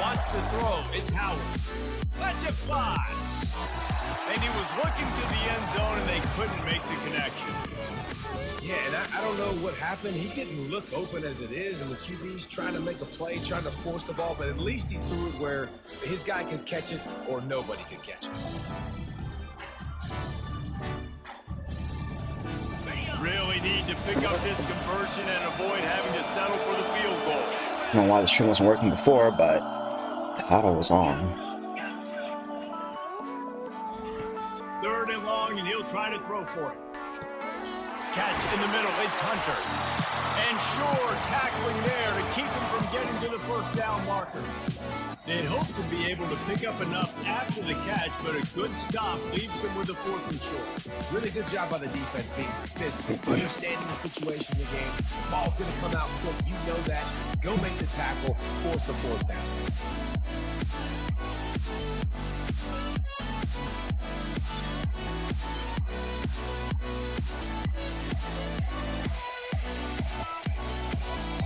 wants to throw. It's Howard. Let's it fly. And he was looking to the end zone, and they couldn't make the connection. Yeah, and I don't know what happened. He didn't look open as it is, and the QB's trying to make a play, trying to force the ball, but at least he threw it where his guy can catch it or nobody can catch it. Really need to pick up this conversion and avoid having to settle for the field goal. I don't know why the stream wasn't working before, but I thought it was on. 3rd and long, and he'll try to throw for it. Catch in the middle, it's Hunter. And sure, tackling there to keep him from getting to the first down marker. They'd hope to be able to pick up enough after the catch, but a good stop leaves them with a 4th and short. Really good job by the defense being physical, understanding the situation in the game. Ball's going to come out quick. You know that. Go make the tackle, force the 4th down.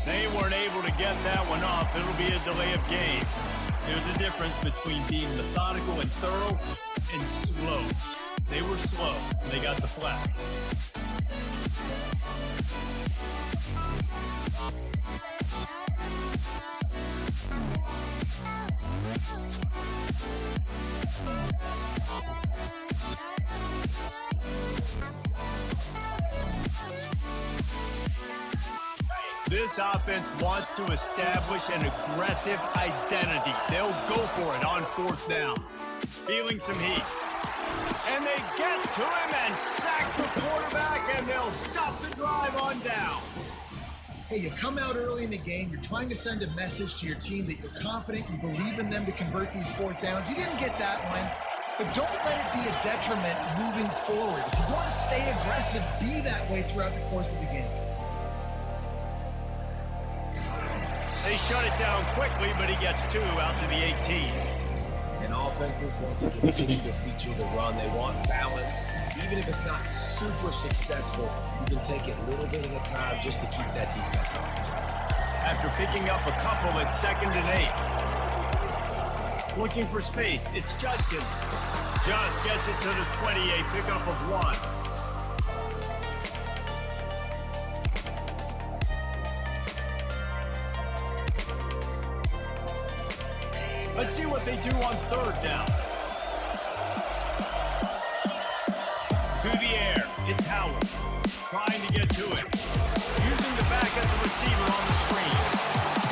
They weren't able to get that one off. It'll be a delay of game. There's a difference between being methodical and thorough and slow. They were slow, and they got the flag. This offense wants to establish an aggressive identity. They'll go for it on 4th down. Feeling some heat. And they get to him and sack the quarterback, and they'll stop the drive on down. Hey, you come out early in the game, you're trying to send a message to your team that you're confident, you believe in them to convert these 4th downs. You didn't get that one, but don't let it be a detriment moving forward. If you want to stay aggressive, be that way throughout the course of the game. They shut it down quickly, but he gets 2 out to the 18. And offenses want to continue to feature the run. They want balance. Even if it's not super successful, you can take it little bit at a time just to keep that defense honest. After picking up a couple, it's 2nd and 8. Looking for space, it's Judkins. Just gets it to the 20, a pickup of 1. Let's see what they do on 3rd down. To the air, it's Howard. Trying to get to it. Using the back as a receiver on the screen.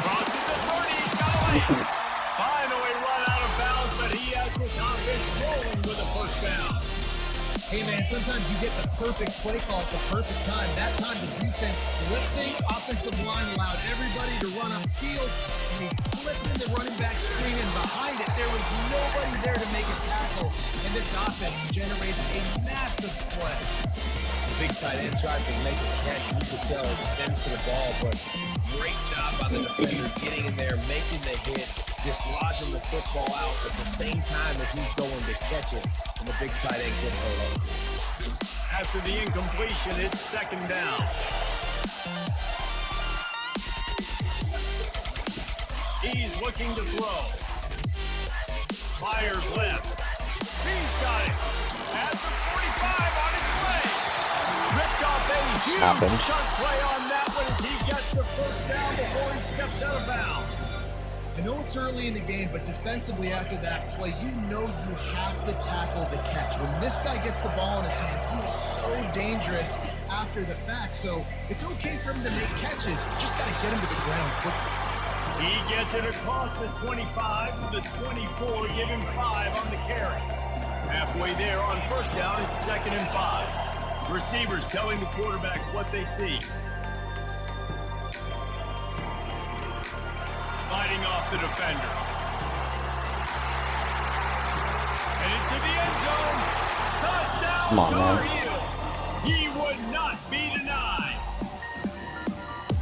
Crosses the 30, he's got away. Finally run out of bounds, but he has this offense rolling with a 1st down. Hey, man, sometimes you get the perfect play call at the perfect time. That time the defense blitzing, offensive line allowed everybody to run upfield, and he slipped in the running back screen, and behind it, there was nobody there to make a tackle, and this offense generates a massive play. The big tight end tries to make a catch, and you can tell it extends to the ball, but great job by the defender getting in there, making the hit, dislodging the football out at the same time as he's going to catch it, and the big tight end couldn't hold on. After the incompletion, it's 2nd down. He's looking to throw. Fires left. He's got it. At the 45 on his way. Ripped off a huge shot play on that one as he gets the 1st down before he steps out of bounds. I know it's early in the game, but defensively after that play, you know you have to tackle the catch. When this guy gets the ball in his hands, he is so dangerous after the fact. So it's okay for him to make catches. Just got to get him to the ground quickly. He gets it across the 25 to the 24, giving 5 on the carry. Halfway there on 1st down, it's 2nd and 5. Receivers telling the quarterback what they see. Fighting off the defender. And into the end zone. Touchdown, Come on, Tar man. Heel. He would not be denied.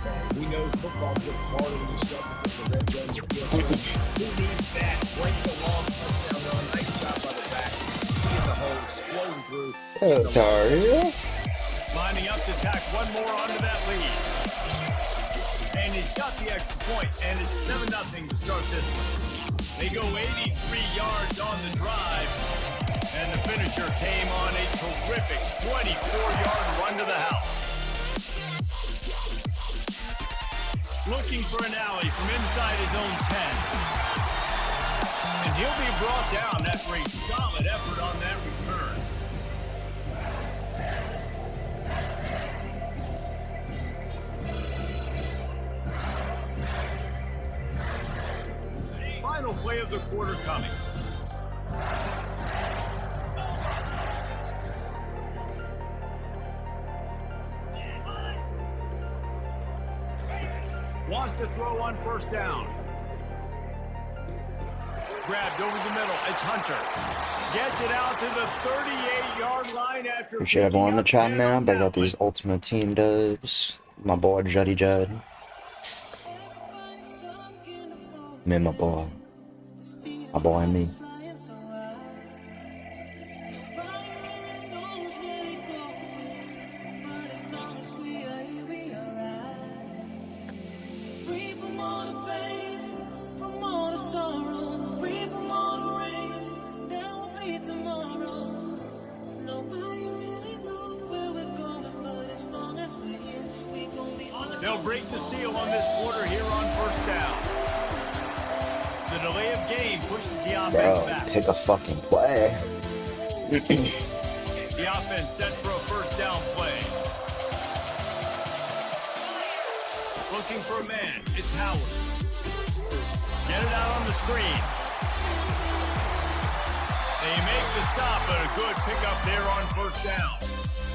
Man, we know football gets harder when you start to get the red zone. Who needs that? Break the long touchdown run. Nice job by the back. Seeing the hole exploding through. Oh, Tar Heels. Lining up to tack one more onto that lead. And he's got the extra point, and it's 7-0 to start this one. They go 83 yards on the drive, and the finisher came on a terrific 24-yard run to the house. Looking for an alley from inside his own 10. And he'll be brought down after a solid effort on that return. Final play of the quarter coming. Wants to throw on first down. Grabbed over the middle. It's Hunter. Gets it out to the 38-yard line after. Appreciate everyone in the chat, man. But I got these Ultimate Team dubs. My boy, Juddy Judd. Me and my boy. My boy and me. They'll break the seal on this quarter here on first down. The delay of game pushes the offense back. Pick a fucking play. The offense set for a first down play. Looking for a man. It's Howard. Get it out on the screen. They make the stop, but a good pickup there on first down.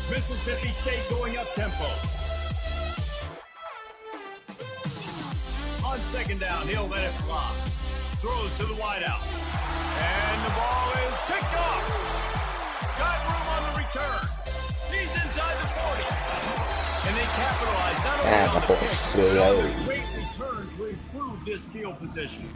Mississippi State going up tempo. On second down, he'll let it fly. Throws to the wideout. And the ball is picked off. Got room on the return. He's inside the 40. And they capitalize not only on the pick, but on the great return to improve this field position.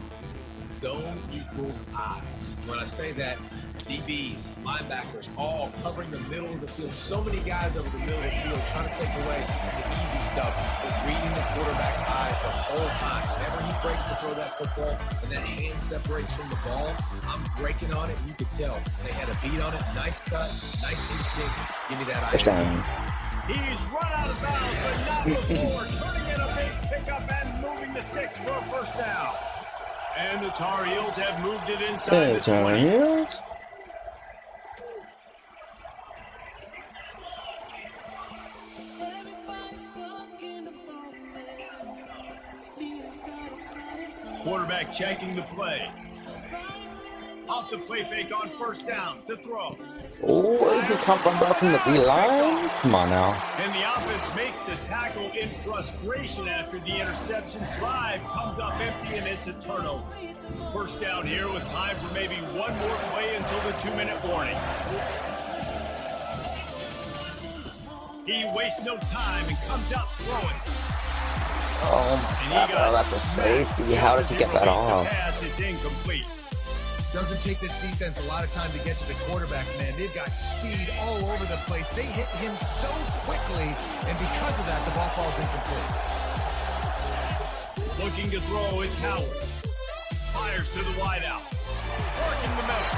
Zone equals eyes. When I say that, DBs, linebackers, all covering the middle of the field. So many guys over the middle of the field trying to take away the easy stuff, but reading the quarterback's eyes the whole time. Whenever he breaks to throw that football and that hand separates from the ball, I'm breaking on it, and you could tell. They had a beat on it. Nice cut, nice instincts. Give me that First down. He's run out of bounds, but not before turning in a big pickup and moving the sticks for a first down. And the Tar Heels have moved it inside the 20. Quarterback checking the play. Off the play fake on first down. The throw. Oh, he come from the D-line? Come on now. And the offense makes the tackle in frustration after the interception. Drive comes up empty, and it's a turnover. First down here with time for maybe one more play until the 2-minute warning. He wastes no time and comes out throwing. Oh my God, that's a safety. How does he get that off? It's incomplete. Doesn't take this defense a lot of time to get to the quarterback, man. They've got speed all over the place. They hit him so quickly, and because of that, the ball falls incomplete. Looking to throw, it's Howard. Fires to the wideout. Working the middle.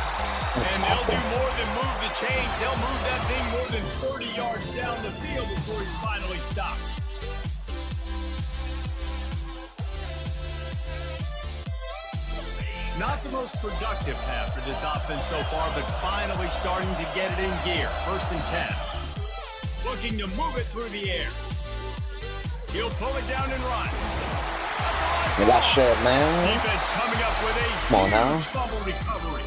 And they'll do more than move the chains. They'll move that thing more than 30 yards down the field before he's finally stopped. Not the most productive half for this offense so far, but finally starting to get it in gear. First and 10. Looking to move it through the air. He'll pull it down and run. Look at that shit, man. Defense coming up with a Come on now. huge fumble recovery.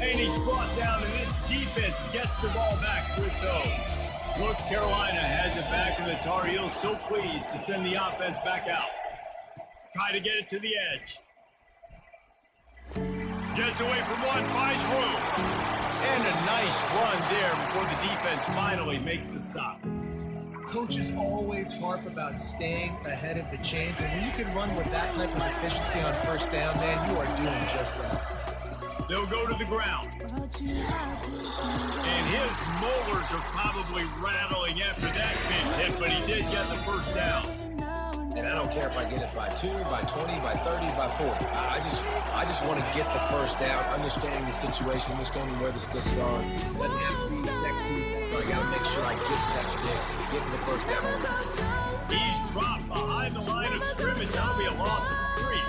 And he's brought down, and this defense gets the ball back to its own. North Carolina has it back, and the Tar Heels so pleased to send the offense back out. Try to get it to the edge. Gets away from one, finds room. And a nice run there before the defense finally makes the stop. Coaches always harp about staying ahead of the chains, and when you can run with that type of efficiency on first down, man, you are doing just that. They'll go to the ground. And his molars are probably rattling after that big hit, but he did get the first down. And I don't care if I get it by 2, by 20, by 30, by 40. I just want to get the first down, understanding the situation, understanding where the sticks are. Doesn't have to be sexy, but I got to make sure I get to that stick, get to the first down. He's dropped behind the line of scrimmage. That'll be a loss of 3.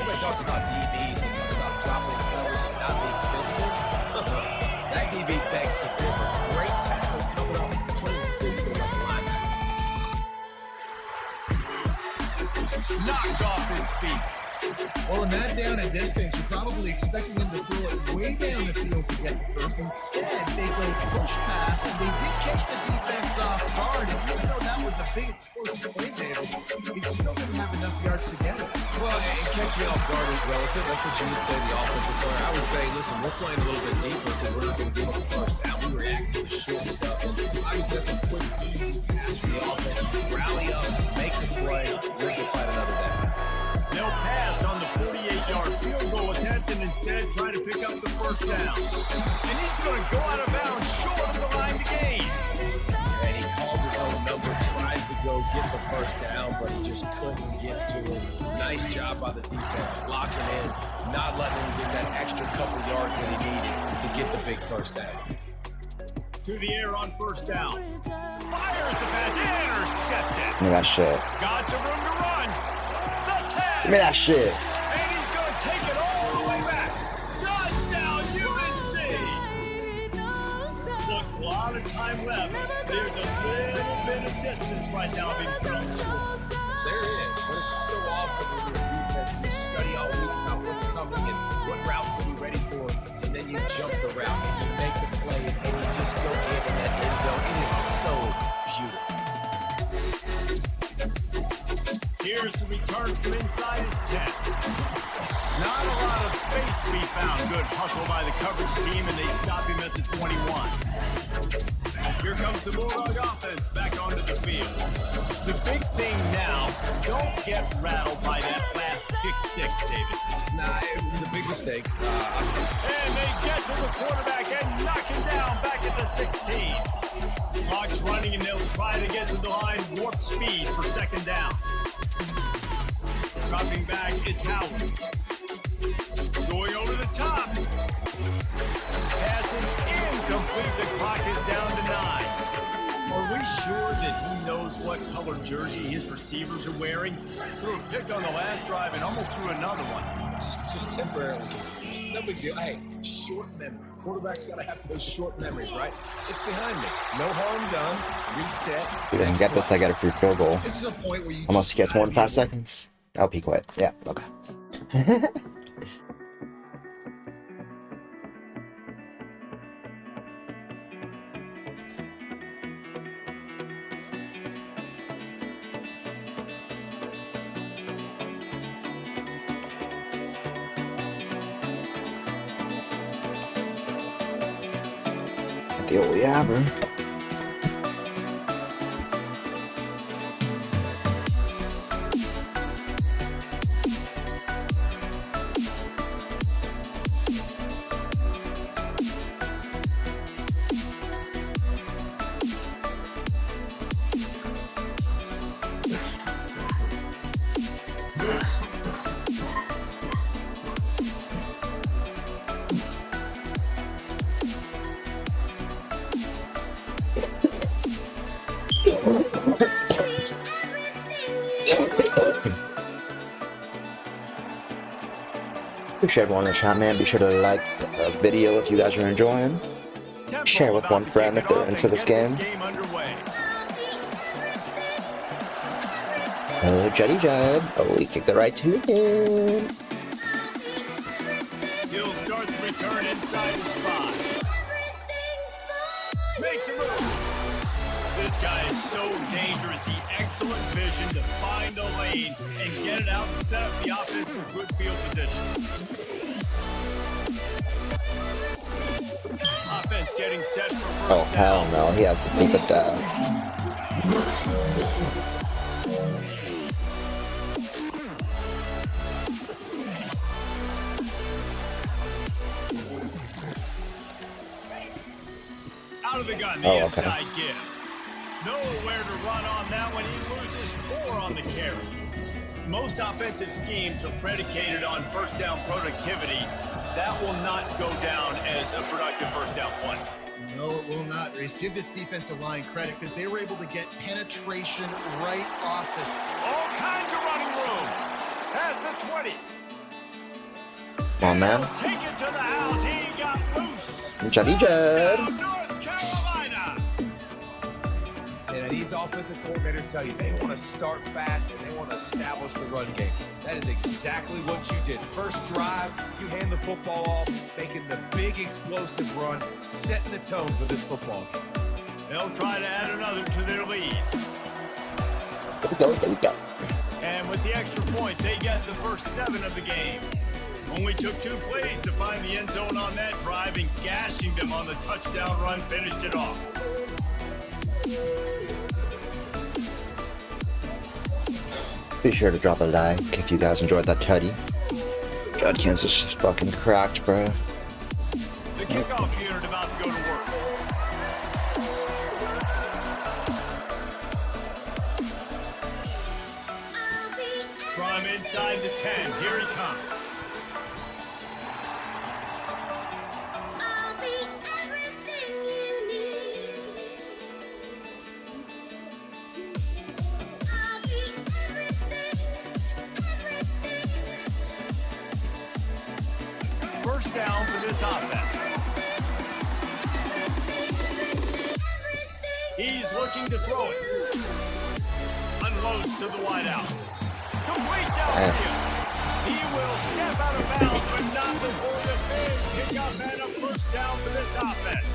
Everybody talks about DBs, they talk about dropping coverage and not being physical. That DB begs to differ. Great tackle coming off playing physical like a linebacker. Knocked off his feet. Well, in that down and distance, you're probably expecting them to throw it way down the field to get the first. Instead, they go push pass, and they did catch the defense off guard. And even though that was a big explosive play, David, they still didn't have enough yards to get it. Well, and catch me off guard is relative. That's what you would say, the offensive player. I would say, listen, we're playing a little bit deeper because we're not going to give up the first down. We react to the short stuff. And obviously, that's a quick, easy pass for the offense. Rally up, make the play, we're going to fight another down. They'll pass on the 48-yard field goal attempt and instead try to pick up the first down. And he's going to go out of bounds short of the line to gain. And he calls his own number, tries to go get the first down, but he just couldn't get to it. Nice job by the defense, locking in, not letting him get that extra couple yards that he needed to get the big first down. To the air on first down. Fires the pass, intercepted. Give me that shit. Got some room to run. The 10. Give me that shit. And he's going to take it all the way back. Touchdown, UNC. Look, a lot of time left. There's a little bit of distance right now being put on the score. There is, but it's so awesome when you're a defense and you study all week about what's coming and what routes to be ready for, and then you jump the route and you make the play and you just go get in that end zone. It is so beautiful. Here's the return from inside his 10. Not a lot of space to be found. Good hustle by the coverage team, and they stop him at the 21. Here comes the Bulldog offense back onto the field. The big thing now, don't get rattled by that last kick 6, David. Nah, it was a big mistake. And they get to the quarterback and knock him down back at the 16. Clock's running, and they'll try to get to the line warp speed for second down. Dropping back, it's Howard. Going over the top. Pass is incomplete. The clock is down to 9. Are we sure that he knows what color jersey his receivers are wearing? Threw a pick on the last drive and almost threw another one. Just temporarily confused. No big deal. Hey, short memory. Quarterback's got to have those short memories, right? It's behind me. No harm done. Reset. If I didn't get this, I got a free field goal. This is a point where you Almost gets more than 5 seconds. I'll be quiet. Yeah, okay. The old yabber. Appreciate everyone in the chat, man. Be sure to like the video if you guys are enjoying. Share with one friend if they're into this game. Oh, Jetty Jab. Oh, he kicked it right to him. He'll start the return inside the spot. Makes a move. This guy is so dangerous. He excellent vision to find the lane and get it out and set up the offense for good field position. Offense getting set for first Oh, hell down. no. He has to beat the dab. Out of the gun, the Oh, okay. inside give. Nowhere to run on that one. He loses 4 on the carry. Most offensive schemes are predicated on first down productivity. That will not go down as a productive first down play. No, it will not, Reese. Give this defensive line credit because they were able to get penetration right off this. All kinds of running room. Past the 20. Come on, man. Take it to the house. He got loose. Juddy Judd. North Carolina. And these offensive coordinators tell you they want to start fast and they want to establish the run game. That is exactly what you did. First drive, you hand the football off, making the big explosive run, setting the tone for this football game. They'll try to add another to their lead. There we go, there we go. And with the extra point, they get the first 7 of the game. Only took 2 plays to find the end zone on that drive, and gashing them on the touchdown run finished it off. Be sure to drop a like if you guys enjoyed that tutty. Judkins is just fucking cracked, bro. The kickoff unit about to go to work. From inside the 10, here he comes. First down for this offense. He's looking to throw it. Unloads to the wideout. Complete downfield. He will step out of bounds, but not before the big pickup and a first down for this offense.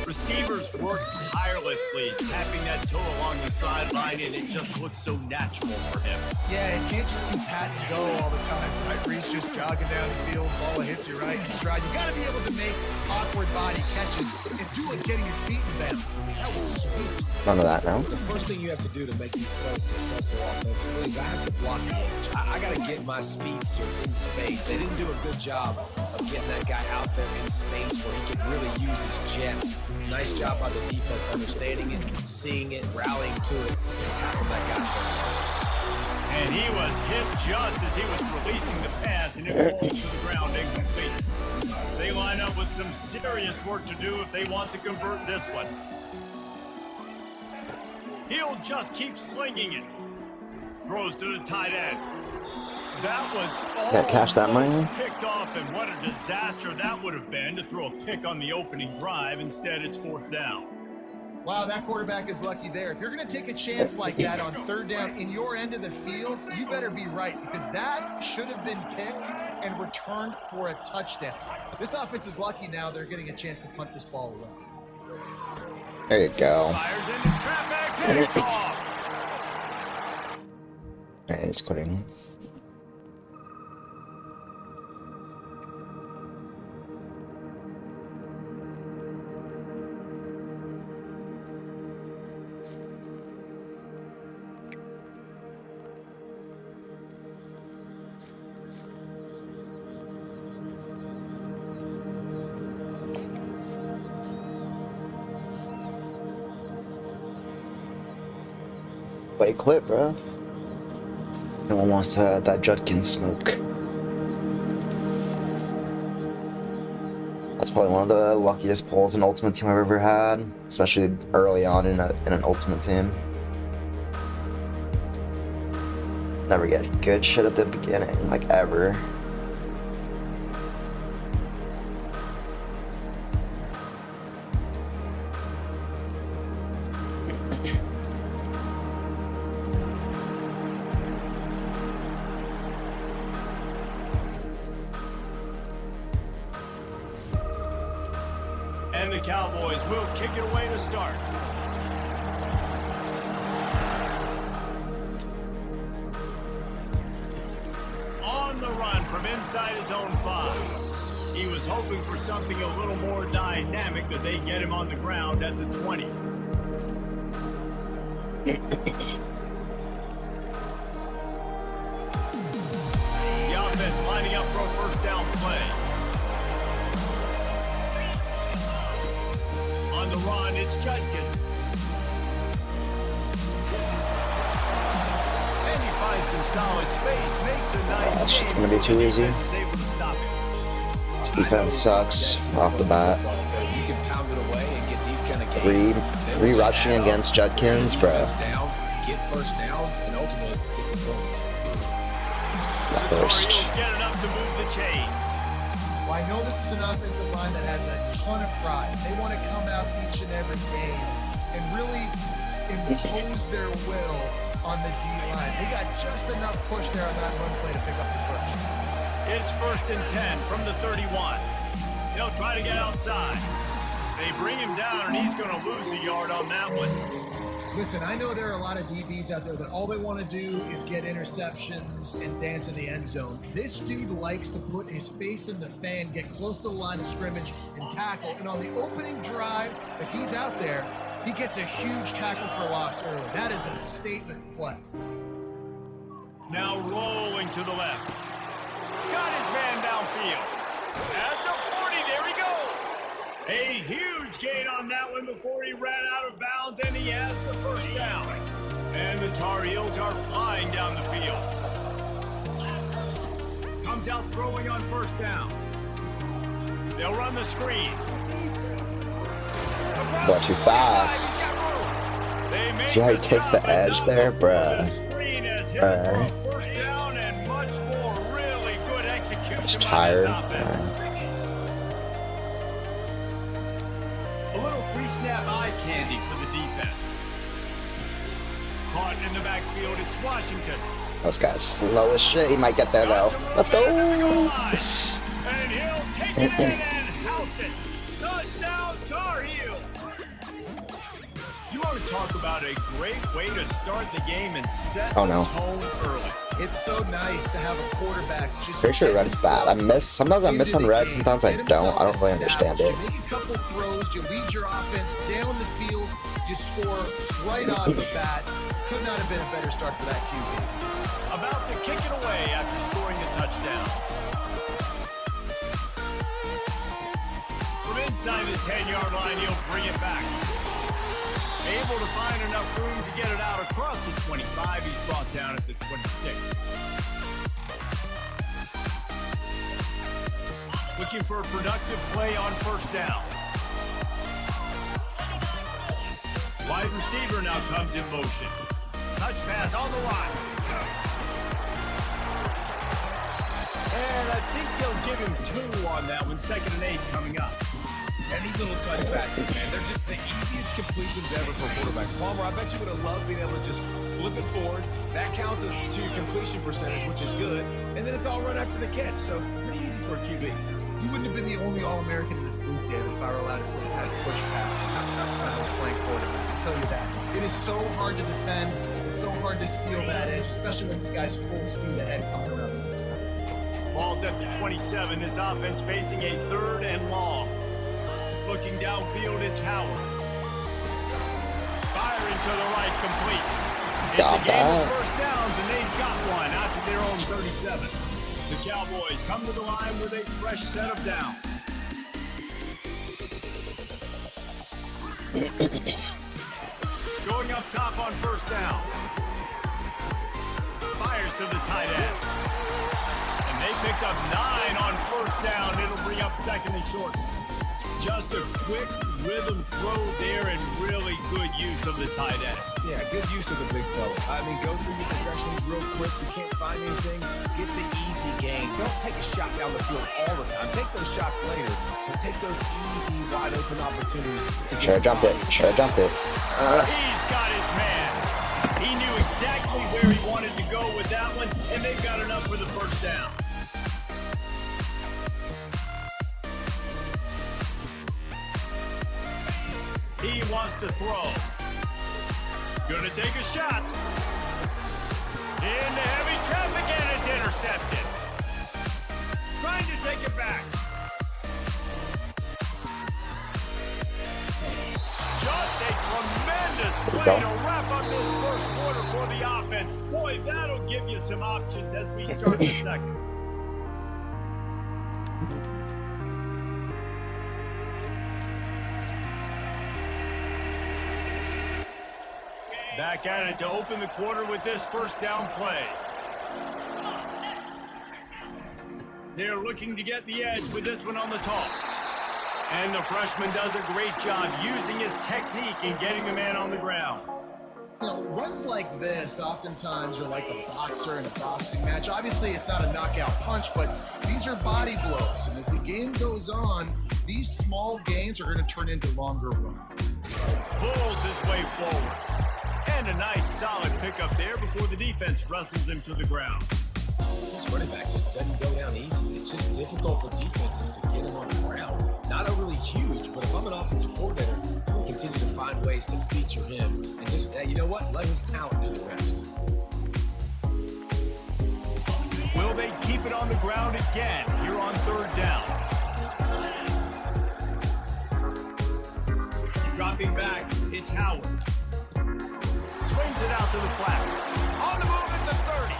Receivers work tirelessly, tapping that toe along the sideline, and it just looks so natural for him. Yeah, it can't just be pat and go all the time, right? Reese just jogging down the field, ball hits you right in stride. You got to be able to make awkward body catches and do it getting your feet in bounds. That was sweet. None of that now. The first thing you have to do to make these plays successful offensively is I have to block the edge. I got to get my speedster in space. They didn't do a good job of getting that guy out there in space where he can really use his jets. Nice job by the defense understanding it, seeing it, rallying to it, and tackling that guy first. And he was hit just as he was releasing the pass, and it falls to the ground incomplete. They line up with some serious work to do if they want to convert this one. He'll just keep slinging it. Throws to the tight end. That was all cash that money. Picked off, and what a disaster that would have been to throw a pick on the opening drive. Instead, it's 4th down. Wow, that quarterback is lucky there. If you're going to take a chance like that on 3rd down in your end of the field, you better be right because that should have been picked and returned for a touchdown. This offense is lucky now they're getting a chance to punt this ball away. There you go. Fires into traffic, picked off. And he's quitting. Buddy quit, bro. No one wants that Judkins smoke. That's probably one of the luckiest pulls an Ultimate Team I've ever had, especially early on in an Ultimate Team. Never get good shit at the beginning, like ever. And the Cowboys will kick it away to start. On the run from inside his own 5. He was hoping for something a little more dynamic, that they get him on the ground at the 20. The offense lining up for a first down play. On the run, it's Judkins. solid space, makes a nice That shit's game. gonna be too easy. Defense is able to stop it. This defense sucks off the bat. You can pound it away and get these kind of games. Three rushing against Judkins, bro. Get first downs and ultimately get some points. Not first. The Tar Heels get enough to move the chains. Well, I know this is an offensive line that has a ton of pride. They want to come out each and every game and really impose their will on the D-line. They got just enough push there on that run play to pick up the first. It's 1st and 10 from the 31. They'll try to get outside. They bring him down, and he's going to lose a yard on that one. Listen, I know there are a lot of DBs out there that all they want to do is get interceptions and dance in the end zone. This dude likes to put his face in the fan, get close to the line of scrimmage, and tackle. And on the opening drive, if he's out there, he gets a huge tackle for loss early. That is a statement play. Now rolling to the left. Got his man downfield. At the 40, there he goes. A huge gain on that one before he ran out of bounds, and he has the first down. And the Tar Heels are flying down the field. Comes out throwing on first down. They'll run the screen. But too fast. See how he takes the edge there, bruh. Alright. First down and much more really good execution. Just tired. A little pre-snap eye candy for the defense. Caught in the backfield, it's Washington. This guy's slow as shit. He might get there though. Let's go. And he'll take it in and house it. Touchdown, Tar Heels. You want to talk about a great way to start the game and set the tone early. It's so nice to have a quarterback just Pretty sure red's bad. Sometimes I miss on red, sometimes I don't. I don't really understand it. You make a couple throws, you lead your offense down the field, you score right off the bat. Could not have been a better start for that QB. About to kick it away after scoring a touchdown. From inside the 10-yard line, he'll bring it back. Able to find enough room to get it out across the 25. He's brought down at the 26. Looking for a productive play on first down. Wide receiver now comes in motion. Touch pass on the line. And I think they'll give him 2 on that one. 2nd and 8 coming up. And these little touch passes, man, they're just the easiest completions ever for quarterbacks. Palmer, I bet you would have loved being able to just flip it forward. That counts as to your completion percentage, which is good. And then it's all run after the catch, so pretty easy for a QB. You wouldn't have been the only All-American in this booth, David, if I were allowed to have push passes when I was playing quarterback. I'll tell you that. It is so hard to defend. It's so hard to seal that edge, especially when this guy's full speed ahead coming around the inside. Ball's at the 27. His offense facing a 3rd and long. Looking downfield, it's Howard. Firing to the right, complete. It's a game of first downs, and they've got one after their own 37. The Cowboys come to the line with a fresh set of downs. Going up top on first down. Fires to the tight end. And they picked up 9 on first down. It'll bring up 2nd and short. Just a quick rhythm throw there and really good use of the tight end. Yeah, good use of the big fella. I mean, go through your progressions real quick. You can't find anything, get the easy gain. Don't take a shot down the field all the time. Take those shots later, but take those easy, wide open opportunities to get Should have jumped it. Should have jumped it. He's got his man. He knew exactly where he wanted to go with that one, and they've got enough for the first down. He wants to throw. Gonna take a shot. Into heavy traffic, and it's intercepted. Trying to take it back. Just a tremendous play to wrap up this first quarter for the offense. Boy, that'll give you some options as we start the second. Back at it to open the quarter with this first down play. They're looking to get the edge with this one on the toss. And the freshman does a great job using his technique in getting the man on the ground. You know, runs like this oftentimes are like a boxer in a boxing match. Obviously, it's not a knockout punch, but these are body blows. And as the game goes on, these small gains are going to turn into longer runs. Pulls his way forward. And a nice solid pickup there before the defense wrestles him to the ground. This running back just doesn't go down easy. It's just difficult for defenses to get him on the ground. Not overly huge, but if I'm an offensive coordinator, I'm going to continue to find ways to feature him. And just, you know what? Let his talent do the rest. Will they keep it on the ground again here on third down? Dropping back, it's Howard. Swings it out to the flat. On the move at the 30.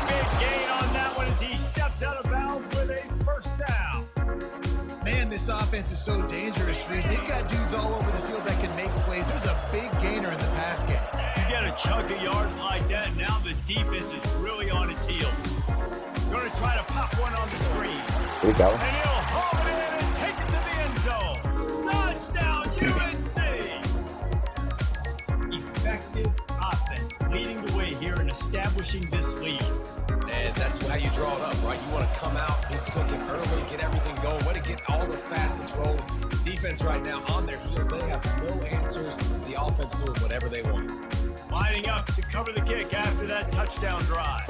Big gain on that one as he steps out of bounds with a first down. Man, this offense is so dangerous, Reese. They've got dudes all over the field that can make plays. There's a big gainer in the pass game. You get a chunk of yards like that, now the defense is really on its heels. Going to try to pop one on the screen. Here we go. And he'll haul it in and take it to the end zone. Touchdown, UNC! Effective offense leading the way here and establishing this lead. And that's how you draw it up, right? You want to come out, get clicking early, get everything going, want to get all the facets rolling. The defense right now on their heels, they have no answers. The offense doing whatever they want. Lining up to cover the kick after that touchdown drive.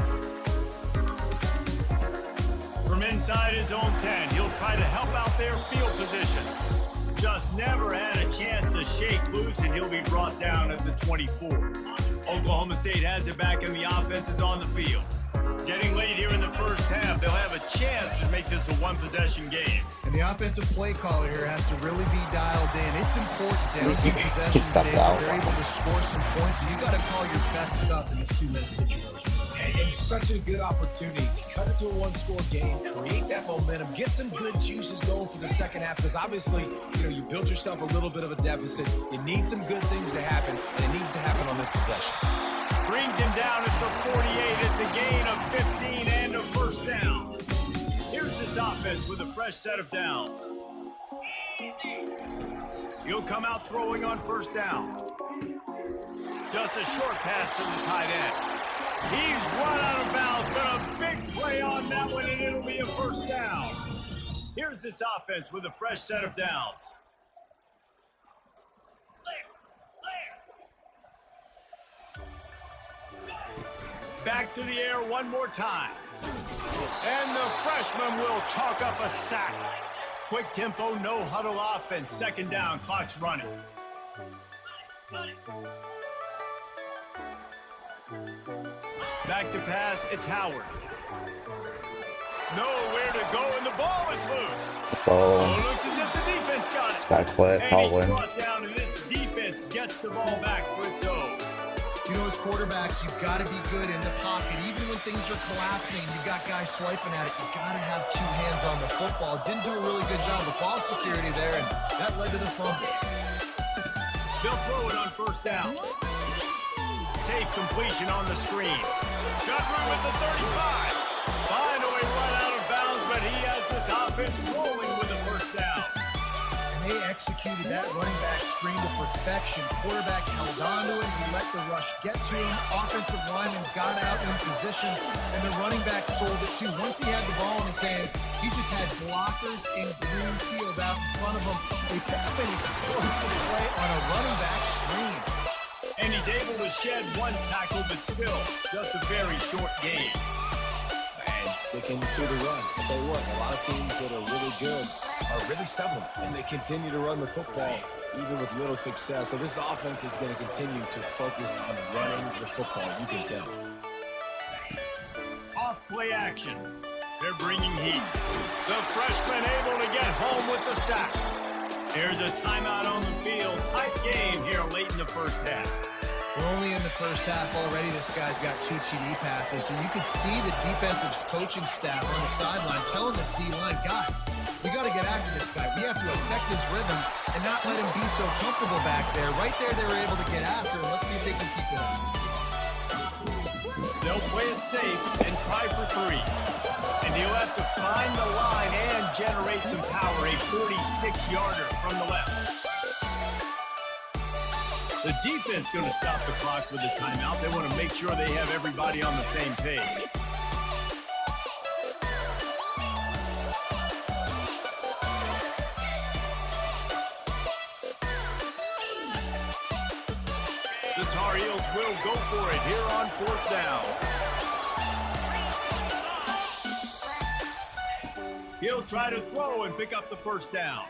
From inside his own 10, he'll try to help out their field position. Just never had a chance to shake loose, and he'll be brought down at the 24. Oklahoma State has it back, and the offense is on the field. Getting late here in the first half, they'll have a chance to make this a one-possession game. And the offensive play caller here has to really be dialed in. It's important down to possessions stuff today. out. They're able to score some points, so you got to call your best stuff in this 2-minute situation. And it's such a good opportunity to cut into a one-score game, create that momentum, get some good juices going for the second half, because obviously, you built yourself a little bit of a deficit. You need some good things to happen, and it needs to happen on this possession. Brings him down at the 48. It's a gain of 15 and a first down. Here's this offense with a fresh set of downs. He'll come out throwing on first down. Just a short pass to the tight end. He's run out of bounds, but a big play on that one, and it'll be a first down. Here's this offense with a fresh set of downs. Back to the air one more time. And the freshman will chalk up a sack. Quick tempo, no huddle offense. Second down, clock's running. Back to pass, it's Howard. Nowhere to go, and the ball is loose. Let's go. Oh, looks as if the defense got it. Got to quit, And he's Holland. brought down, and this defense gets the ball back for its own. You know, as quarterbacks, you've got to be good in the pocket. Even when things are collapsing, you got guys swiping at it. You got to have two hands on the football. Didn't do a really good job with ball security there, and that led to the fumble. They'll throw it on first down. Safe completion on the screen. Got room at the 35. Finally run out of bounds, but he has this offense rolling with the first down. They executed that running back screen to perfection. Quarterback held on to it. He let the rush get to him. Offensive lineman got out in position, and the running back sold it too. Once he had the ball in his hands, he just had blockers in green field out in front of him. They picked up an explosive play on a running back screen. And he's able to shed one tackle, but still just a very short game. And sticking to the run. I'll tell you what, a lot of teams that are really good are really stubborn, and they continue to run the football even with little success. So this offense is going to continue to focus on running the football. You can tell. Off play action. They're bringing heat. The freshman able to get home with the sack. There's a timeout on the field. Tight game here late in the first half. We're only in the first half already. This guy's got 2 TD passes, so you could see the defensive coaching staff on the sideline telling this D-line, guys, we got to get after this guy. We have to affect his rhythm and not let him be so comfortable back there. Right there, they were able to get after him. Let's see if they can keep it up. They'll play it safe and try for 3. And And he'll have to find the line and generate some power. A 46-yarder from the left. The defense going to stop the clock with a timeout. They want to make sure they have everybody on the same page. The Tar Heels will go for it here on 4th down. He'll try to throw and pick up the 1st down.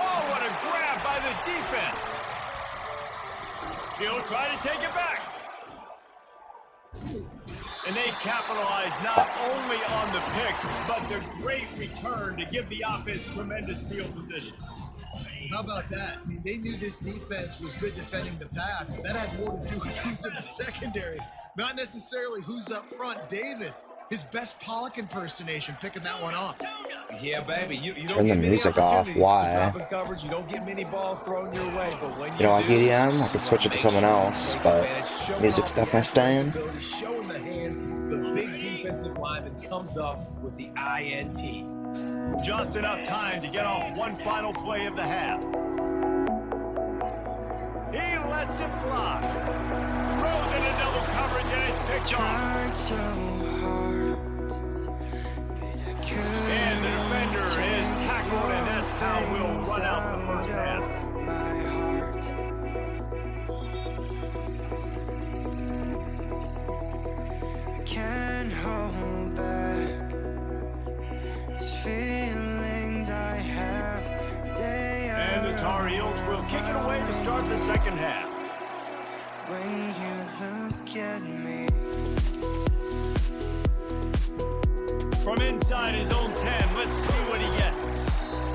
Oh, what a grab by the defense. He'll try to take it back. And they capitalize not only on the pick, but the great return to give the offense tremendous field position. How about that? I mean, they knew this defense was good defending the pass, but that had more to do with who's in the secondary, not necessarily who's up front. David, his best Pollock impersonation, picking that one off. Yeah, baby. You don't Turn the get many music off. opportunities Why? to drop in coverage. You don't get many balls thrown your way, but when You know, like do, EDM, I could switch it to someone else, but music's definitely staying. Showing the hands, the big defensive line that comes up with the INT. Just enough time to get off one final play of the half. He lets it fly. Throws into double coverage and it's picked off. And the defender is tackled, and that's how we'll run out the 1st half. Can't hold back these feelings I have. And the Tar Heels will kick it away to start the 2nd half. When you look at me. From inside his own 10, let's see what he gets.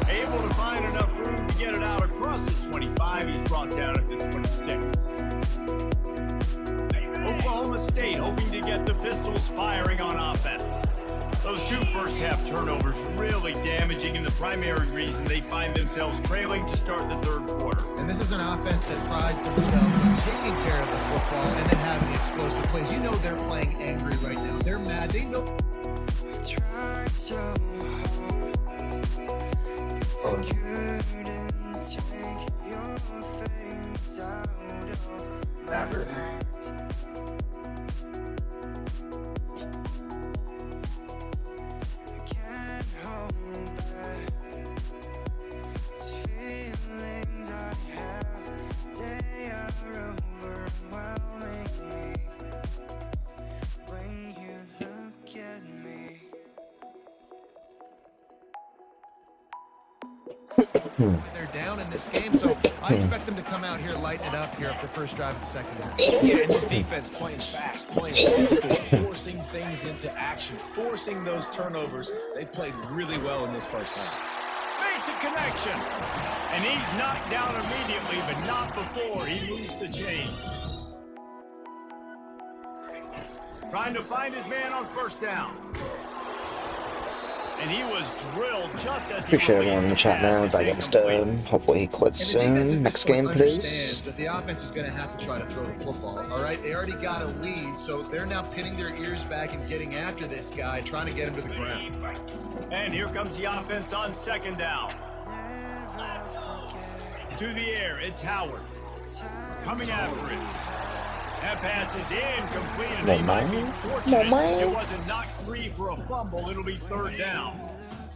Able to find enough room to get it out across the 25. He's brought down at the 26. Oklahoma State hoping to get the Pistols firing on offense. Those 2 first-half turnovers really damaging, and the primary reason they find themselves trailing to start the 3rd quarter. And this is an offense that prides themselves on taking care of the football and then having explosive plays. You know they're playing angry right now. They're mad. They know. I tried so hard, I couldn't take your face out of my heart. I can't hold back these feelings I have. They are overwhelming me. When you look at me. They're down in this game, so I expect them to come out here, lighten it up here for the first drive of the 2nd half. Yeah, and this defense playing fast, playing physical, forcing things into action, forcing those turnovers. They played really well in this 1st half. Makes a connection. And he's knocked down immediately, but not before he moves the chains. Trying to find his man on 1st down. And he was drilled just as he Appreciate everyone in the chat, man. We're back at the stone. Hopefully he quits soon. Next game, please. That the offense is going to have to try to throw the football. All right, they already got a lead, so they're now pinning their ears back and getting after this guy, trying to get him to the ground. And here comes the offense on 2nd down. To the air, it's Howard. Coming after it. That pass is incomplete, and they might be fortunate it wasn't knocked free for a fumble. It'll be 3rd down.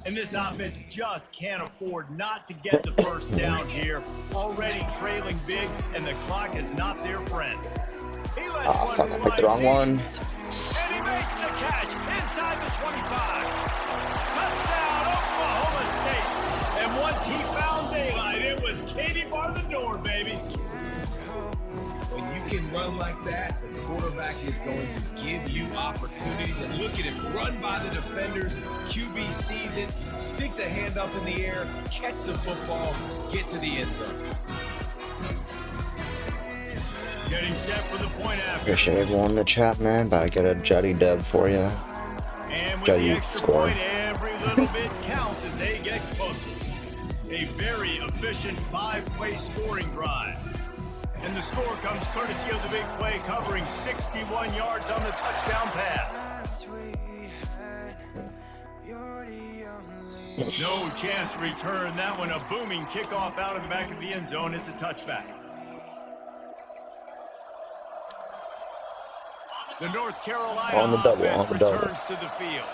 And this offense just can't afford not to get the 1st down here. Already trailing big, and the clock is not their friend. He lets Oh, fuck, I picked the wrong one. And he makes the catch inside the 25. Touchdown, Oklahoma State. And once he found daylight, it was Katie bar the door, baby. When you can run like that, the quarterback is going to give you opportunities. And look at him, run by the defenders. QB sees it, stick the hand up in the air, catch the football, get to the end zone. Getting set for the point after. Appreciate everyone in the chat, man. About to get a Juddy dub for you. And with Juddy the extra score. point, every little bit counts as they get closer. A very efficient 5-play scoring drive. And the score comes courtesy of the big play, covering 61 yards on the touchdown pass. No chance to return that one. A booming kickoff out of the back of the end zone. It's a touchback. The North Carolina offense returns to the field.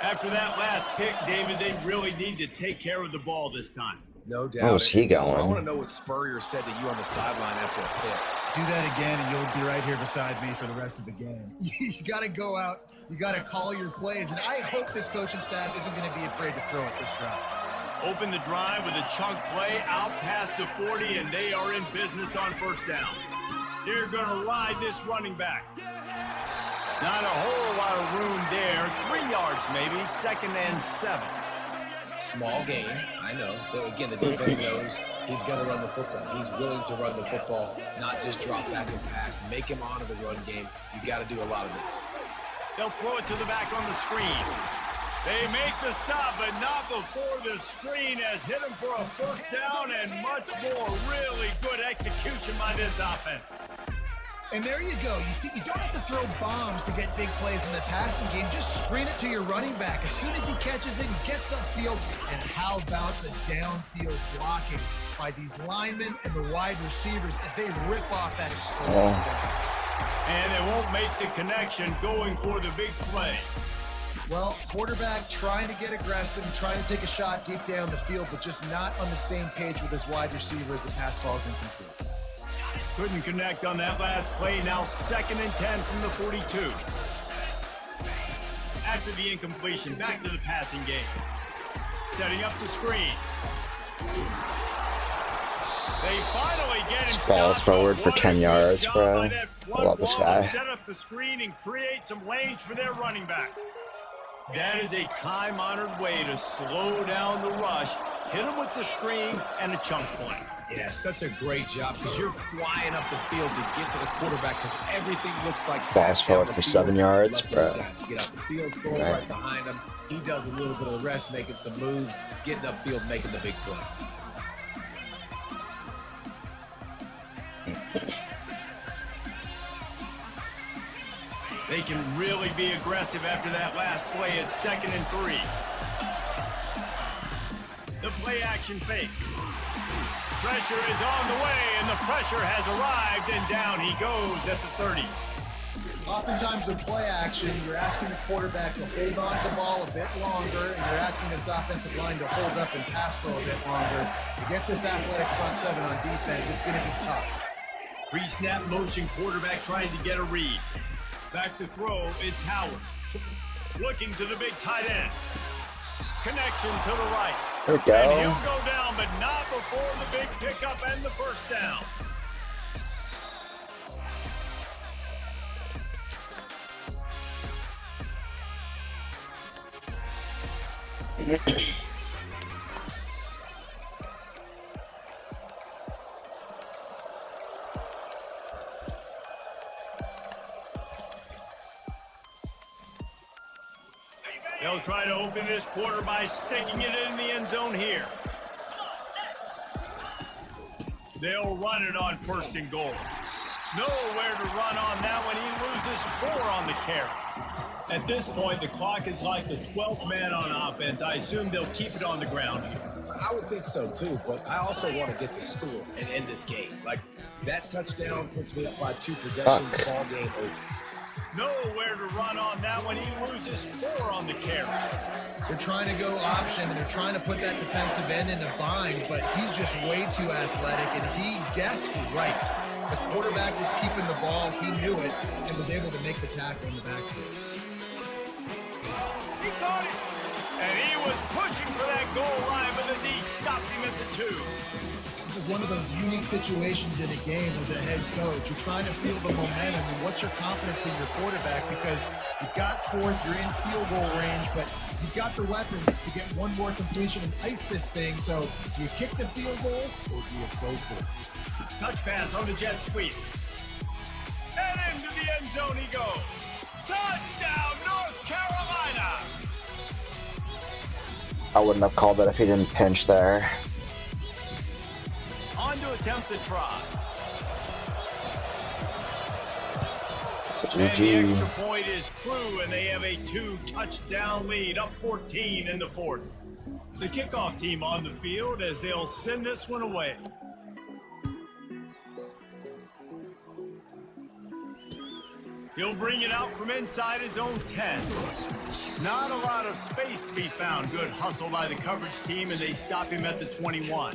After that last pick, David, they really need to take care of the ball this time. No doubt. Where's he going? I want to know what Spurrier said to you on the sideline after a pick. Do that again, and you'll be right here beside me for the rest of the game. You got to go out. You got to call your plays, and I hope this coaching staff isn't going to be afraid to throw it this route. Open the drive with a chunk play out past the 40, and they are in business on first down. They're going to ride this running back. Not a whole lot of room there. 3 yards maybe, 2nd and 7. Small game, I know. But again, the defense knows he's going to run the football. He's willing to run the football, not just drop back and pass. Make him honor the run game. You got to do a lot of this. They'll throw it to the back on the screen. They make the stop, but not before the screen has hit him for a first down and much more. Really good execution by this offense. And there you go. You see, you don't have to throw bombs to get big plays in the passing game. Just screen it to your running back. As soon as he catches it, he gets upfield. And how about the downfield blocking by these linemen and the wide receivers as they rip off that explosive ball. And they won't make the connection going for the big play. Well, quarterback trying to get aggressive and trying to take a shot deep down the field, but just not on the same page with his wide receiver as the pass falls incomplete. Couldn't connect on that last play. Now 2nd and 10 from the 42. After the incompletion, back to the passing game. Setting up the screen. They finally get him. Just falls forward for 10 yards, bro. I love this guy. Set up the screen and create some lanes for their running back. That is a time-honored way to slow down the rush, hit him with the screen and a chunk play. Yeah, such a great job because you're flying up the field to get to the quarterback because everything looks like fast forward for 7 yards, bro. Guys get out the field, throw right behind him. He does a little bit of the rest, making some moves, getting upfield, making the big play. They can really be aggressive after that last play at 2nd and 3. The play action fake. Pressure is on the way, and the pressure has arrived, and down he goes at the 30. Oftentimes with play action, you're asking the quarterback to hold on to the ball a bit longer, and you're asking this offensive line to hold up and pass pro a bit longer. Against this athletic front seven on defense, it's going to be tough. Pre-snap motion quarterback trying to get a read. Back to throw, it's Howard. Looking to the big tight end. Connection to the right. There we go. And he'll go down, but not before the big pickup and the first down. They'll try to open this quarter by sticking it in the end zone here. They'll run it on 1st and goal. Nowhere to run on that one. He loses 4 on the carry. At this point, the clock is like the 12th man on offense. I assume they'll keep it on the ground here. I would think so too, but I also want to get the score and end this game. Like, that touchdown puts me up by 2 possessions, ball game over. Nowhere to run on that one. He loses 4 on the carry. They're trying to go option, and they're trying to put that defensive end in a bind, but he's just way too athletic, and he guessed right. The quarterback was keeping the ball. He knew it and was able to make the tackle in the backfield. He caught it. And he was pushing for that goal line, but the D stopped him at the 2. This is one of those unique situations in a game as a head coach. You're trying to feel the momentum, and what's your confidence in your quarterback? Because you've got 4th, you're in field goal range, but you've got the weapons to get one more completion and ice this thing. So do you kick the field goal or do you go for it? Touch pass on the jet sweep. And into the end zone he goes. Touchdown, North Carolina! I wouldn't have called that if he didn't pinch there. On to attempt the try. And the extra point is true, and they have a 2-touchdown lead, up 14 in the 4th. The kickoff team on the field as they'll send this one away. He'll bring it out from inside his own 10. Not a lot of space to be found. Good hustle by the coverage team, and they stop him at the 21.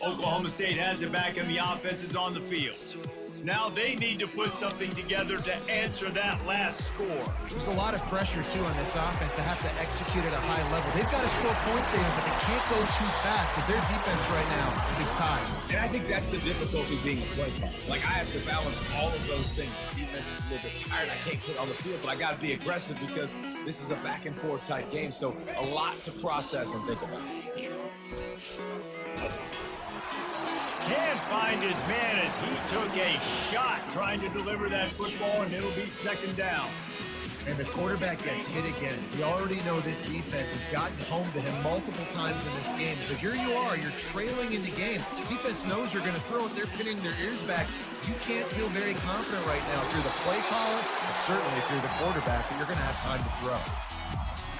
Oklahoma State has it back, and the offense is on the field. Now they need to put something together to answer that last score. There's a lot of pressure, too, on this offense to have to execute at a high level. They've got to score points there, but they can't go too fast because their defense right now is tied. And I think that's the difficulty being a play caller. Like, I have to balance all of those things. The defense is a little bit tired. I can't put on the field, but I got to be aggressive because this is a back-and-forth type game, so a lot to process and think about. Can't find his man as he took a shot trying to deliver that football, and it'll be second down. And the quarterback gets hit again. We already know this defense has gotten home to him multiple times in this game. So here you are, you're trailing in the game. The defense knows you're going to throw it. They're pinning their ears back. You can't feel very confident right now through the play caller, and certainly through the quarterback, that you're going to have time to throw.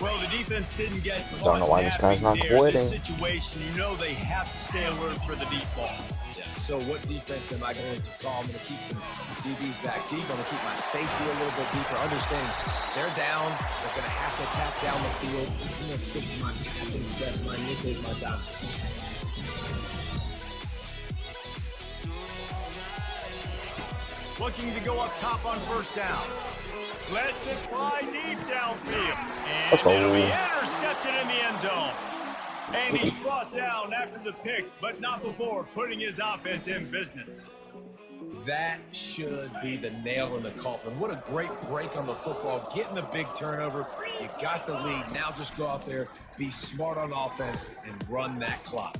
Well, the defense didn't get caught. Don't know why this guy's not napping there. quitting. This situation, you know they have to stay alert for the deep ball. Yeah, so what defense am I going to call? I'm going to keep some DBs back deep. I'm going to keep my safety a little bit deeper. Understanding they're down. They're going to have to attack down the field. I'm going to stick to my passing sets, my nickels, my dimes. Looking to go up top on first down. Lets it fly deep downfield. Let's And go. it'll be intercepted in the end zone. And he's brought down after the pick, but not before putting his offense in business. That should be the nail in the coffin. What a great break on the football. Getting the big turnover. You got the lead. Now just go out there, be smart on offense, and run that clock.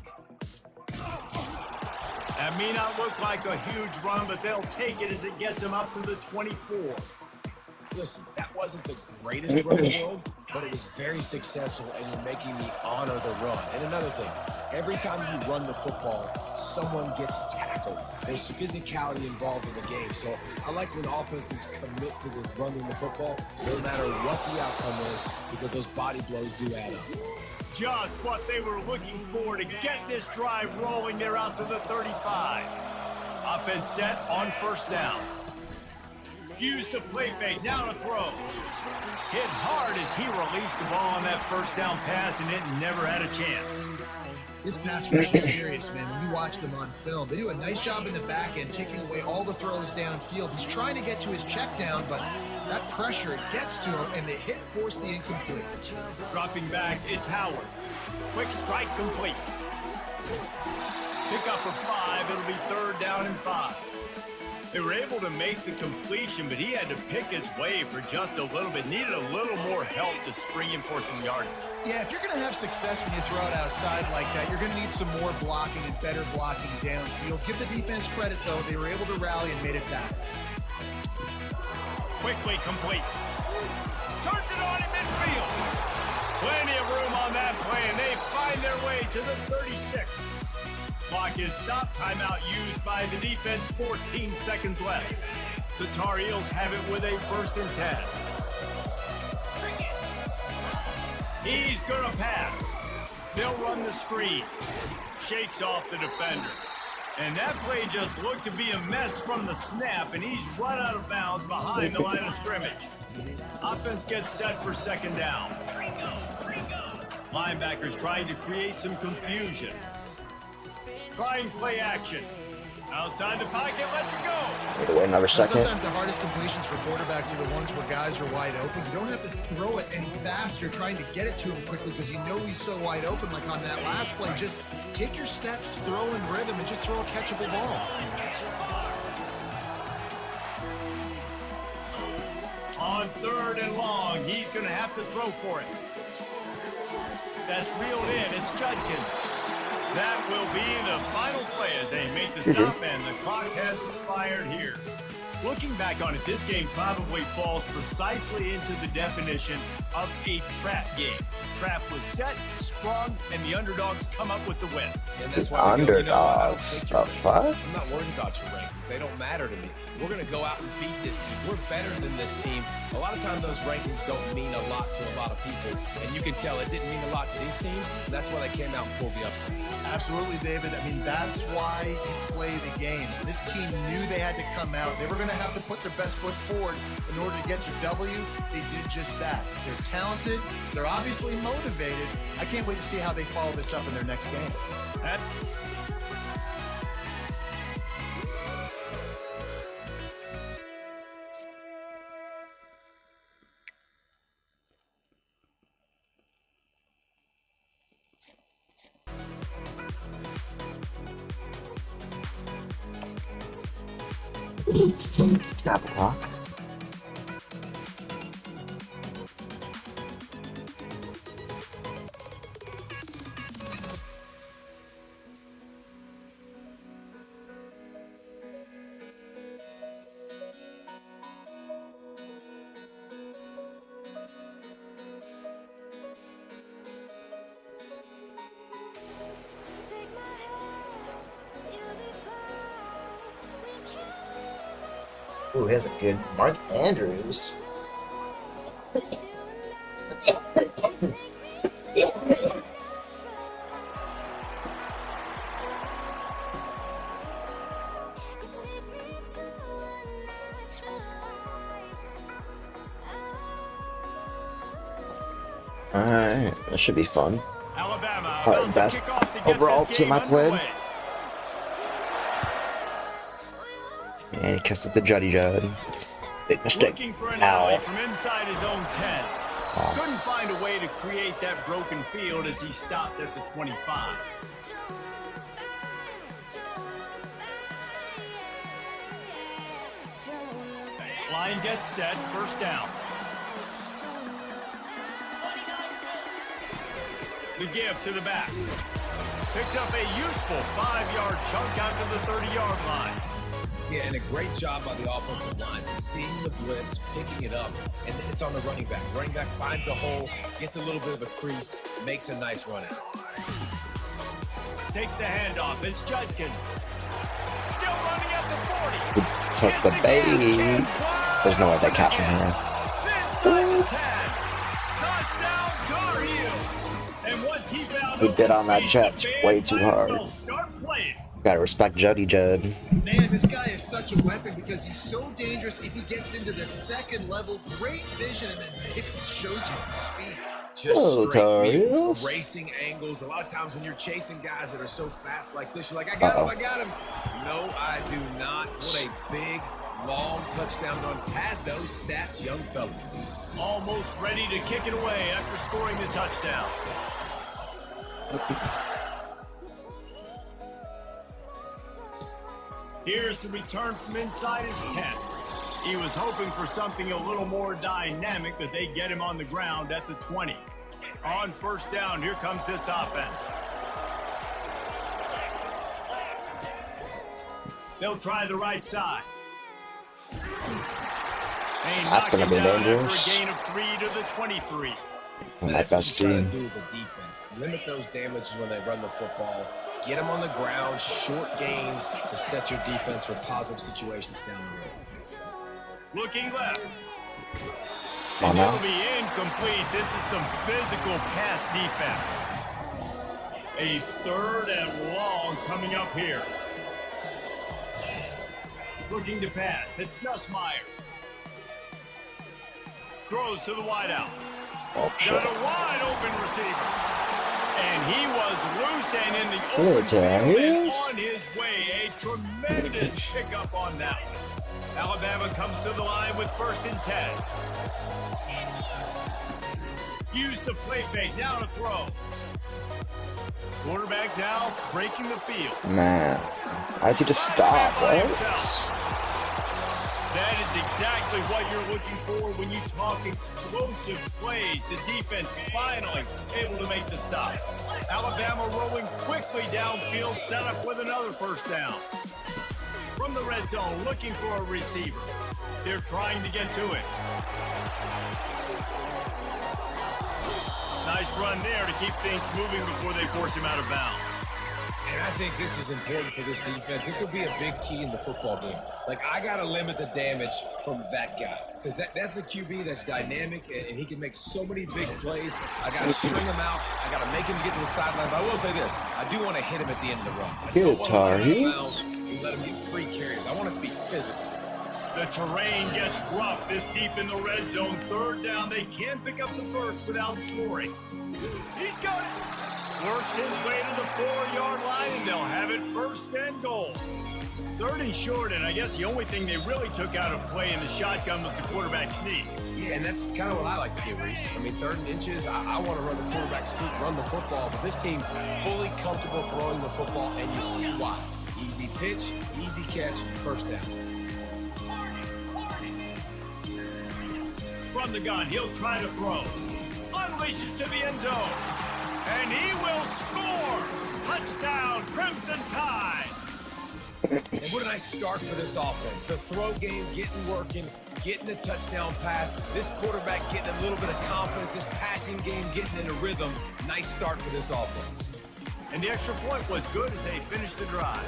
That may not look like a huge run, but they'll take it as it gets them up to the 24. Listen, that wasn't the greatest run in the world, but it was very successful, and you're making me honor the run. And another thing, every time you run the football, someone gets tackled. There's physicality involved in the game. So I like when offenses commit to the running the football, no matter what the outcome is, because those body blows do add up. Just what they were looking for to get this drive rolling. They're out to the 35. Offense set on first down. Use the play fake, now to throw. Hit hard as he released the ball on that first down pass, and it never had a chance. This pass rush is serious, man. When you watch them on film, they do a nice job in the back end, taking away all the throws downfield. He's trying to get to his check down, but that pressure, it gets to him, and the hit forced the incomplete. Dropping back, it's Howard. Quick strike complete. Pick up of 5, it'll be third down and 5. They were able to make the completion, but he had to pick his way for just a little bit. Needed a little more help to spring him for some yardage. Yeah, if you're going to have success when you throw it outside like that, you're going to need some more blocking and better blocking downfield. Give the defense credit, though. They were able to rally and made a tackle. Quickly complete. Turns it on in midfield. Plenty of room on that play, and they find their way to the 36. Clock is stopped. Timeout used by the defense. 14 seconds left. The Tar Heels have it with a 1st and 10. He's going to pass. They'll run the screen. Shakes off the defender. And that play just looked to be a mess from the snap, and he's run out of bounds behind the line of scrimmage. Offense gets set for second down. Linebackers trying to create some confusion. Trying play action. Outside the pocket, let's go. Wait another second. Sometimes the hardest completions for quarterbacks are the ones where guys are wide open. You don't have to throw it any faster trying to get it to him quickly because you know he's so wide open. Like on that last play, just take your steps, throw in rhythm, and just throw a catchable ball. On 3rd and long, he's going to have to throw for it. That's reeled in. It's Judkins. That will be the final play as they make the stop, and the clock has expired here. Looking back on it, this game probably falls precisely into the definition of a trap game. Trap was set, sprung, and the underdogs come up with the win. And that's why we go, you know what, I don't Underdogs, take your the fuck? rankings. I'm not worried about your rankings. They don't matter to me. We're going to go out and beat this team. We're better than this team. A lot of times those rankings don't mean a lot to a lot of people. And you can tell it didn't mean a lot to these teams. And that's why they came out and pulled the upset. Absolutely, David. I mean, that's why you play the games. This team knew they had to come out. They were going to have to put their best foot forward in order to get the W. They did just that. They're talented. They're obviously motivated. I can't wait to see how they follow this up in their next game. Apple Rock. Ooh, he has a good Mark Andrews. Alright, that should be fun. Alabama Probably the best overall team I played. And he kissed at the Juddy Judd. Big mistake. Looking for an alley Ow. from inside his own 10. Oh. Couldn't find a way to create that broken field as he stopped at the 25. Line gets set, first down. The give to the back. Picks up a useful 5-yard chunk out to the 30-yard line. Yeah, and a great job by the offensive line, seeing the blitz, picking it up, and then it's on the running back. Running back finds the hole, gets a little bit of a crease, makes a nice run out. Takes the handoff. It's Judkins. Still running at the 40. Took the bait. There's no way they catch him here. Inside the 10. Touchdown, Tar Heel. And once he found He bit on that jet the band way too might as hard. well start playing. Gotta respect Juddy Judd. Man, this guy is such a weapon because he's so dangerous if he gets into the second level. Great vision, and then David shows you the speed. Just Oh, straight Tar means, Heels. racing angles. A lot of times when you're chasing guys that are so fast like this, you're like, I got him, I got him. No, I do not. What a big, long touchdown run. Pad those stats, young fella. Almost ready to kick it away after scoring the touchdown. Here's the return from inside his 10. He was hoping for something a little more dynamic, but they get him on the ground at the 20. On first down, here comes this offense. They'll try the right side. That's gonna be dangerous. For a gain of 3 to the 23. My That's best what you're trying team. to do as a defense. Limit those damages when they run the football. Get them on the ground, short gains to set your defense for positive situations down the road. Looking left. Come on And now. it'll be incomplete. This is some physical pass defense. A third and long coming up here. Looking to pass. It's Nussmeier. Throws to the wideout. Oh, shit. Got a wide open receiver. And he was loose and in the Hello, open field and Darius. on his way. A tremendous pickup on that one. Alabama comes to the line with 1st and 10. Use the play fake. Now to throw. Quarterback now breaking the field. Man. Why does he just stop? What? That is exactly what you're looking for when you talk explosive plays. The defense finally able to make the stop. Alabama rolling quickly downfield, set up with another first down. from the red zone looking for a receiver. They're trying to get to it. Nice run there to keep things moving before they force him out of bounds. And I think this is important for this defense. This will be a big key in the football game. Like, I got to limit the damage from that guy. Because that's a QB that's dynamic, and he can make so many big plays. I got to string him out. I got to make him get to the sideline. But I will say this. I do want to hit him at the end of the run. Good Tar Heels. Let him get free carries. I want it to be physical. The terrain gets rough this deep in the red zone. Third down. They can't pick up the first without scoring. He's got it. Works his way to the 4-yard line, and they'll have it first and goal. Third and short, and I guess the only thing they really took out of play in the shotgun was the quarterback sneak. Yeah, and that's kind of what I like to do, Reese. I mean, 3rd and inches, I want to run the quarterback sneak, run the football, but this team fully comfortable throwing the football, and you see why. Easy pitch, easy catch, first down. From the gun, he'll try to throw. Unleashes to the end zone. And he will score! Touchdown, Crimson Tide! And what a nice start for this offense. The throw game getting working, getting the touchdown pass. This quarterback getting a little bit of confidence. This passing game getting in a rhythm. Nice start for this offense. And the extra point was good as they finished the drive.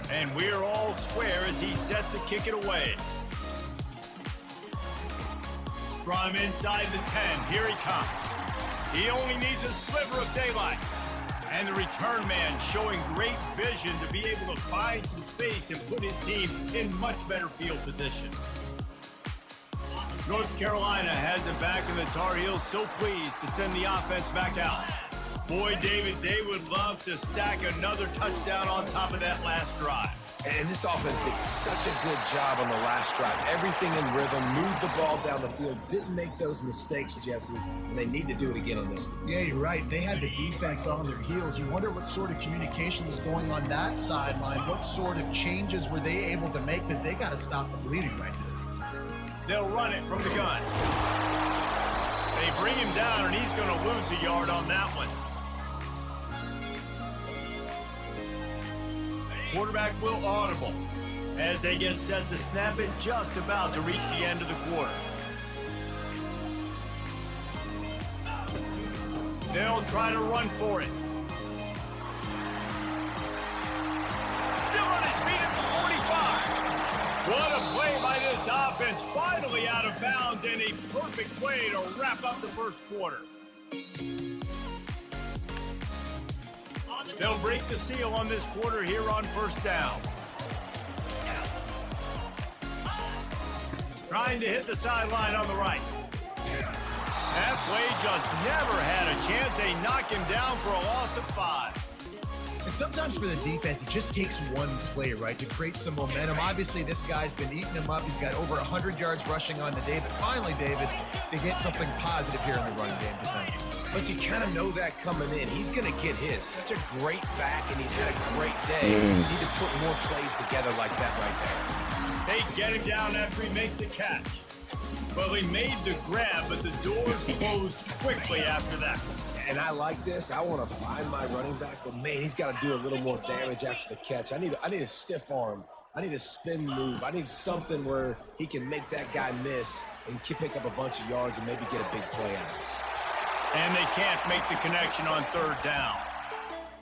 And we're all square as he's set to kick it away. From inside the 10, here he comes. He only needs a sliver of daylight. And the return man showing great vision to be able to find some space and put his team in much better field position. North Carolina has it back, and the Tar Heels so pleased to send the offense back out. Boy, David, they would love to stack another touchdown on top of that last drive. And this offense did such a good job on the last drive. Everything in rhythm, moved the ball down the field, didn't make those mistakes, Jesse, and they need to do it again on this one. Yeah, you're right. They had the defense on their heels. You wonder what sort of communication was going on that sideline. What sort of changes were they able to make, because they got to stop the bleeding right there. They'll run it from the gun. They bring him down, and he's going to lose a yard on that one. Quarterback will audible as they get set to snap it, just about to reach the end of the quarter. They'll try to run for it. Still on his feet at the 45. What a play by this offense. Finally out of bounds, and a perfect play to wrap up the first quarter. They'll break the seal on this quarter here on first down. Trying to hit the sideline on the right. That play just never had a chance. They knock him down for a loss of 5. And sometimes for the defense, it just takes one play, right, to create some momentum. Obviously, this guy's been eating him up. He's got over 100 yards rushing on the day. But finally, David, they get something positive here in the run game defensively. But you kind of know that coming in. He's going to get his. Such a great back, and he's had a great day. You need to put more plays together like that right there. They get him down after he makes the catch. Well, he made the grab, but the doors closed quickly after that. And I like this. I want to find my running back, but, man, he's got to do a little more damage after the catch. I need a stiff arm. I need a spin move. I need something where he can make that guy miss and pick up a bunch of yards and maybe get a big play out of it. And they can't make the connection on third down.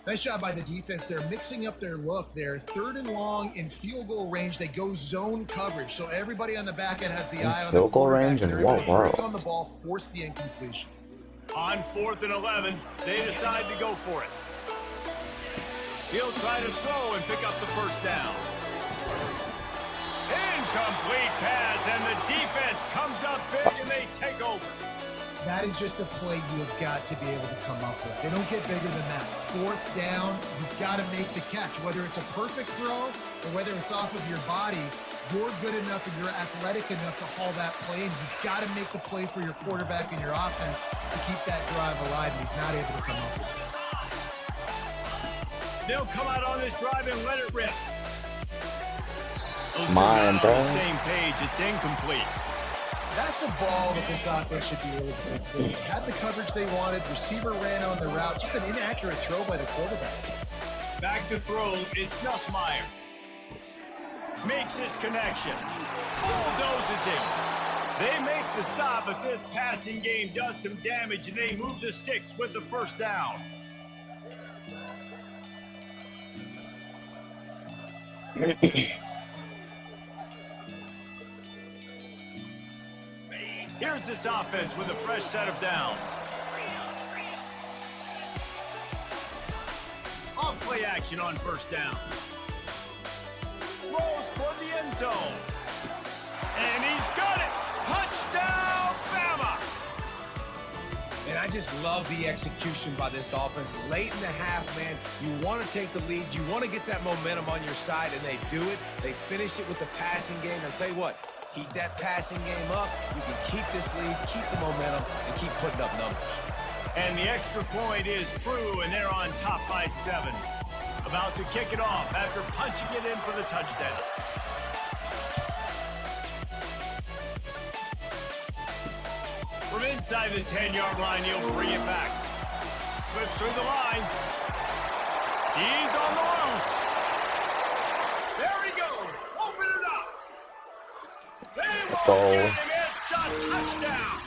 Nice job by the defense. They're mixing up their look. They're 3rd and long in field goal range. They go zone coverage, so everybody on the back end has the eye on the field goal range in what world? On the ball, force the incompletion. On 4th and 11, they decide to go for it. He'll try to throw and pick up the first down. Incomplete pass, and the defense comes up big, and they take over. That is just a play you have got to be able to come up with. They don't get bigger than that. 4th down, you've got to make the catch. Whether it's a perfect throw or whether it's off of your body, you're good enough and you're athletic enough to haul that play, and you've got to make the play for your quarterback and your offense to keep that drive alive, and he's not able to come up with it. They'll come out on this drive and let it rip. It's mine, bro. On the same page, it's incomplete. That's a ball that this offense should be able to complete. Had the coverage they wanted, receiver ran on the route, just an inaccurate throw by the quarterback. Back to throw, it's Nussmeier. Makes his connection. Bulldozes him. They make the stop, but this passing game does some damage, and they move the sticks with the first down. Here's this offense with a fresh set of downs. Off-play action on first down. Throws toward the end zone. And he's got it! Touchdown, Bama! And I just love the execution by this offense. Late in the half, man, you want to take the lead. You want to get that momentum on your side, and they do it. They finish it with the passing game. I'll tell you what, keep that passing game up. You can keep this lead, keep the momentum, and keep putting up numbers. And the extra point is true, and they're on top by 7. About to kick it off after punching it in for the touchdown. From inside the 10-yard line, he'll bring it back. Slips through the line. He's on the loose. There he goes. Open it up. Let's go. It's a touchdown.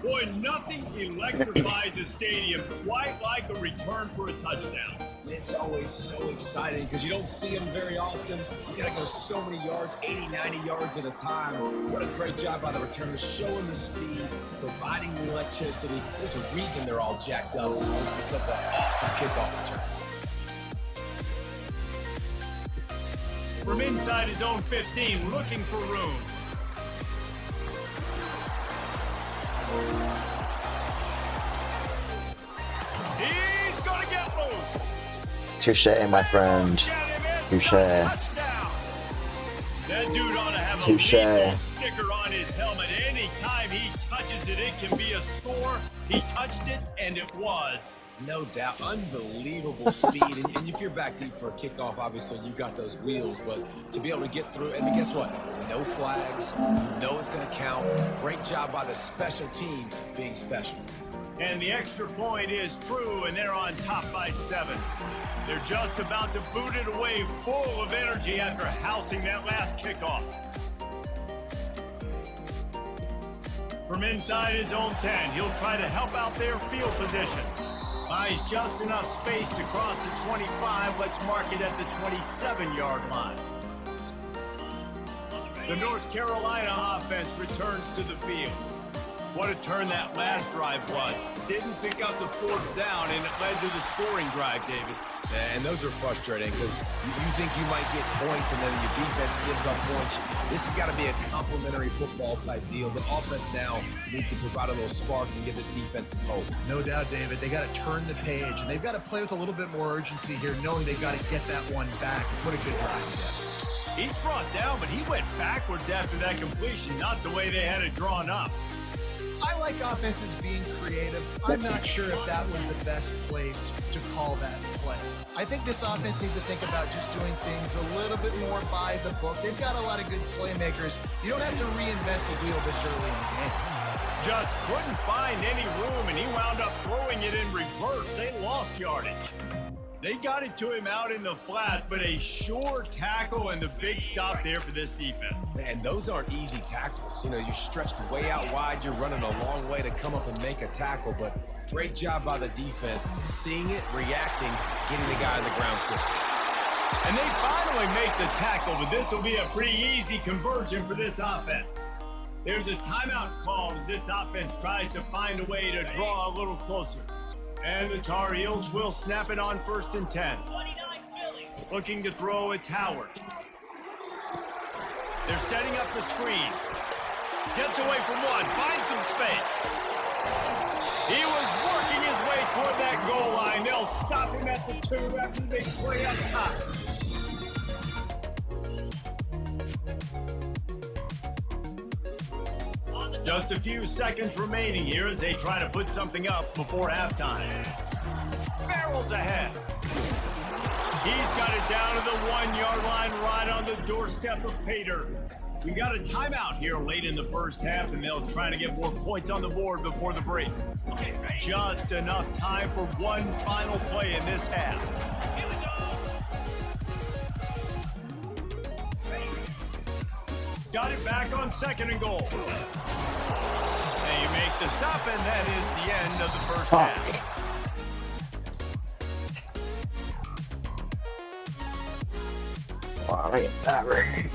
Boy, nothing electrifies a stadium quite like a return for a touchdown. It's always so exciting because you don't see them very often. You got to go so many yards, 80, 90 yards at a time. What a great job by the returners, showing the speed, providing the electricity. There's a reason they're all jacked up. It's because of the awesome kickoff return. From inside his own 15, looking for room. He's gonna get loose. Touche, my friend. Touche. That dude ought to have Touche. a sticker on his helmet. Anytime he touches it, it can be a score. He touched it, and it was. No doubt. Unbelievable speed. And if you're back deep for a kickoff, obviously you've got those wheels, but to be able to get through, and guess what? No flags. You know it's going to count. Great job by the special teams being special. And the extra point is true, and they're on top by 7. They're just about to boot it away full of energy after housing that last kickoff. From inside his own 10, he'll try to help out their field position. Buys just enough space to cross the 25. Let's mark it at the 27-yard line. The North Carolina offense returns to the field. What a turn that last drive was. Didn't pick up the 4th down, and it led to the scoring drive, David. And those are frustrating because you think you might get points and then your defense gives up points. This has got to be a complementary football type deal. The offense now needs to provide a little spark and give this defense some hope. No doubt, David. They got to turn the page, and they've got to play with a little bit more urgency here, knowing they've got to get that one back. What a good drive he He's brought down, but he went backwards after that completion, not the way they had it drawn up. I like offenses being creative. I'm not sure if that was the best place to call that play. I think this offense needs to think about just doing things a little bit more by the book. They've got a lot of good playmakers. You don't have to reinvent the wheel this early in the game. Just couldn't find any room, and he wound up throwing it in reverse. They lost yardage. They got it to him out in the flat, but a sure tackle and the big stop there for this defense. Man, those aren't easy tackles. You know, you're stretched way out wide. You're running a long way to come up and make a tackle, but great job by the defense. Seeing it, reacting, getting the guy on the ground quick. And they finally make the tackle, but this will be a pretty easy conversion for this offense. There's a timeout called as this offense tries to find a way to draw a little closer. And the Tar Heels will snap it on 1st and 10. Looking to throw, it's Howard. They're setting up the screen. Gets away from one, finds some space. He was working his way toward that goal line. They'll stop him at the 2 after the big play up top. Just a few seconds remaining here as they try to put something up before halftime. Barrels ahead. He's got it down to the 1-yard line right on the doorstep of Pater. We got a timeout here late in the first half, and they'll try to get more points on the board before the break. Just enough time for one final play in this half. Got it back on 2nd and goal. And you make the stop, and that is the end of the first half. Wow, I get that right.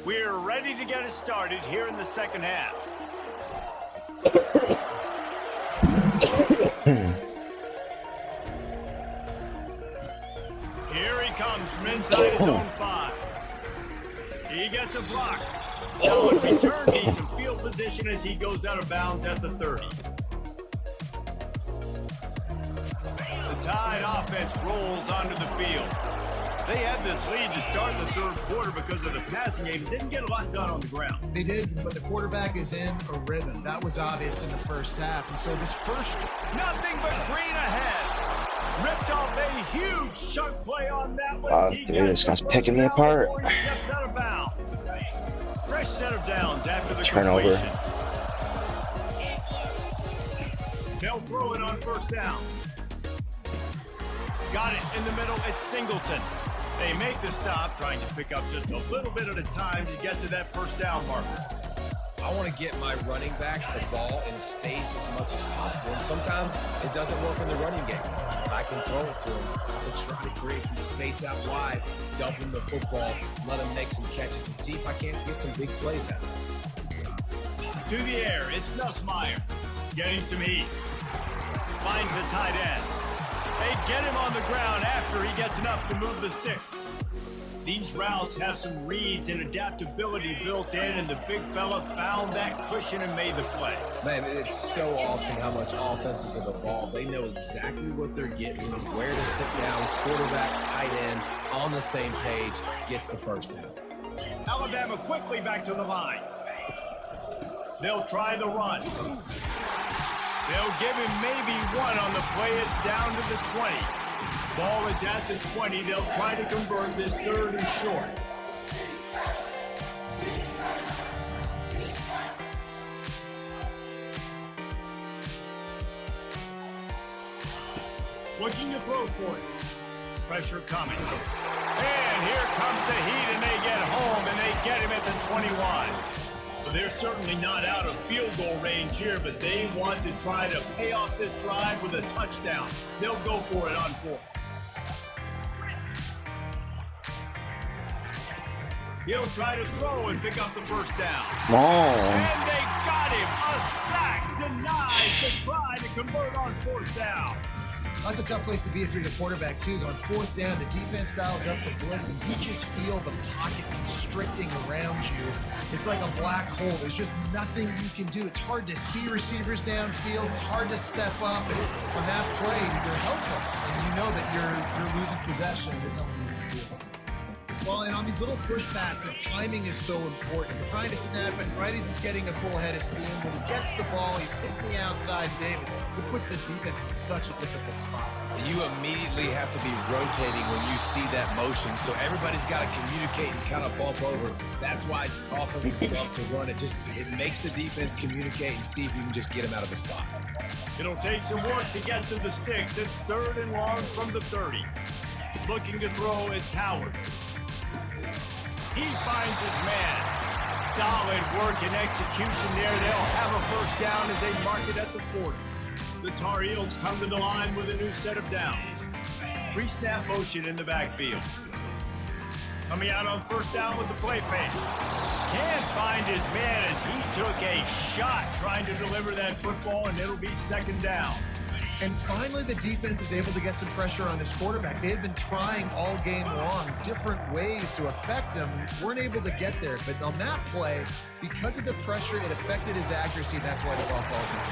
We're ready to get it started here in the second half. Here he comes from inside his own 5. He gets a block. So in return, decent field position as he goes out of bounds at the 30. The Tide offense rolls onto the field. They had this lead to start the third quarter because of the passing game. Didn't get a lot done on the ground. They did, but the quarterback is in a rhythm. That was obvious in the first half. And so this first... Nothing but green ahead. Ripped off a huge chunk play on that one. Oh, dude, this guy's picking me apart. He steps out of bounds. Fresh set of downs after the Turnover. completion. They'll throw it on 1st down. Got it in the middle. It's Singleton. They make the stop, trying to pick up just a little bit at a time to get to that 1st down marker. I want to get my running backs the ball in space as much as possible. And sometimes it doesn't work in the running game. I can throw it to them. I can try to create some space out wide, dump them the football, let them make some catches, and see if I can't get some big plays out of it. To the air, it's Nussmeier. Getting some heat. Finds a tight end. They get him on the ground after he gets enough to move the sticks. These routes have some reads and adaptability built in, and the big fella found that cushion and made the play. Man, it's so awesome how much offenses have evolved. They know exactly what they're getting, where to sit down, quarterback, tight end, on the same page, gets the 1st down. Alabama quickly back to the line. They'll try the run. They'll give him maybe one on the play. It's down to the 20. Ball is at the 20. They'll try to convert this 3rd and short. Looking to throw for it. Pressure coming. And here comes the heat, and they get home, and they get him at the 21. So they're certainly not out of field goal range here, but they want to try to pay off this drive with a touchdown. They'll go for it on 4th. He'll try to throw and pick up the 1st down. Come on. And they got him. A sack denied to try to convert on 4th down. That's a tough place to be if you're the quarterback, too. On 4th down, the defense dials up the blitz, and you just feel the pocket constricting around you. It's like a black hole. There's just nothing you can do. It's hard to see receivers downfield. It's hard to step up. And on that play, you're helpless, and you know that you're losing possession. Well, and on these little push passes, timing is so important. You're trying to snap it right as he's getting a full head of steam. When he gets the ball, he's hitting the outside, David. It puts the defense in such a difficult spot. You immediately have to be rotating when you see that motion, so everybody's got to communicate and kind of bump over. That's why offenses love to run it. It makes the defense communicate and see if you can just get him out of the spot. It'll take some work to get to the sticks. It's 3rd and long from the 30. Looking to throw, it's Howard. He finds his man. Solid work and execution there. They'll have a 1st down as they mark it at the 40. The Tar Heels come to the line with a new set of downs. Pre-snap motion in the backfield. Coming out on 1st down with the play fake. Can't find his man as he took a shot trying to deliver that football, and it'll be 2nd down. And finally, the defense is able to get some pressure on this quarterback. They had been trying all game long different ways to affect him. Weren't able to get there. But on that play, because of the pressure, it affected his accuracy, and that's why the ball falls into.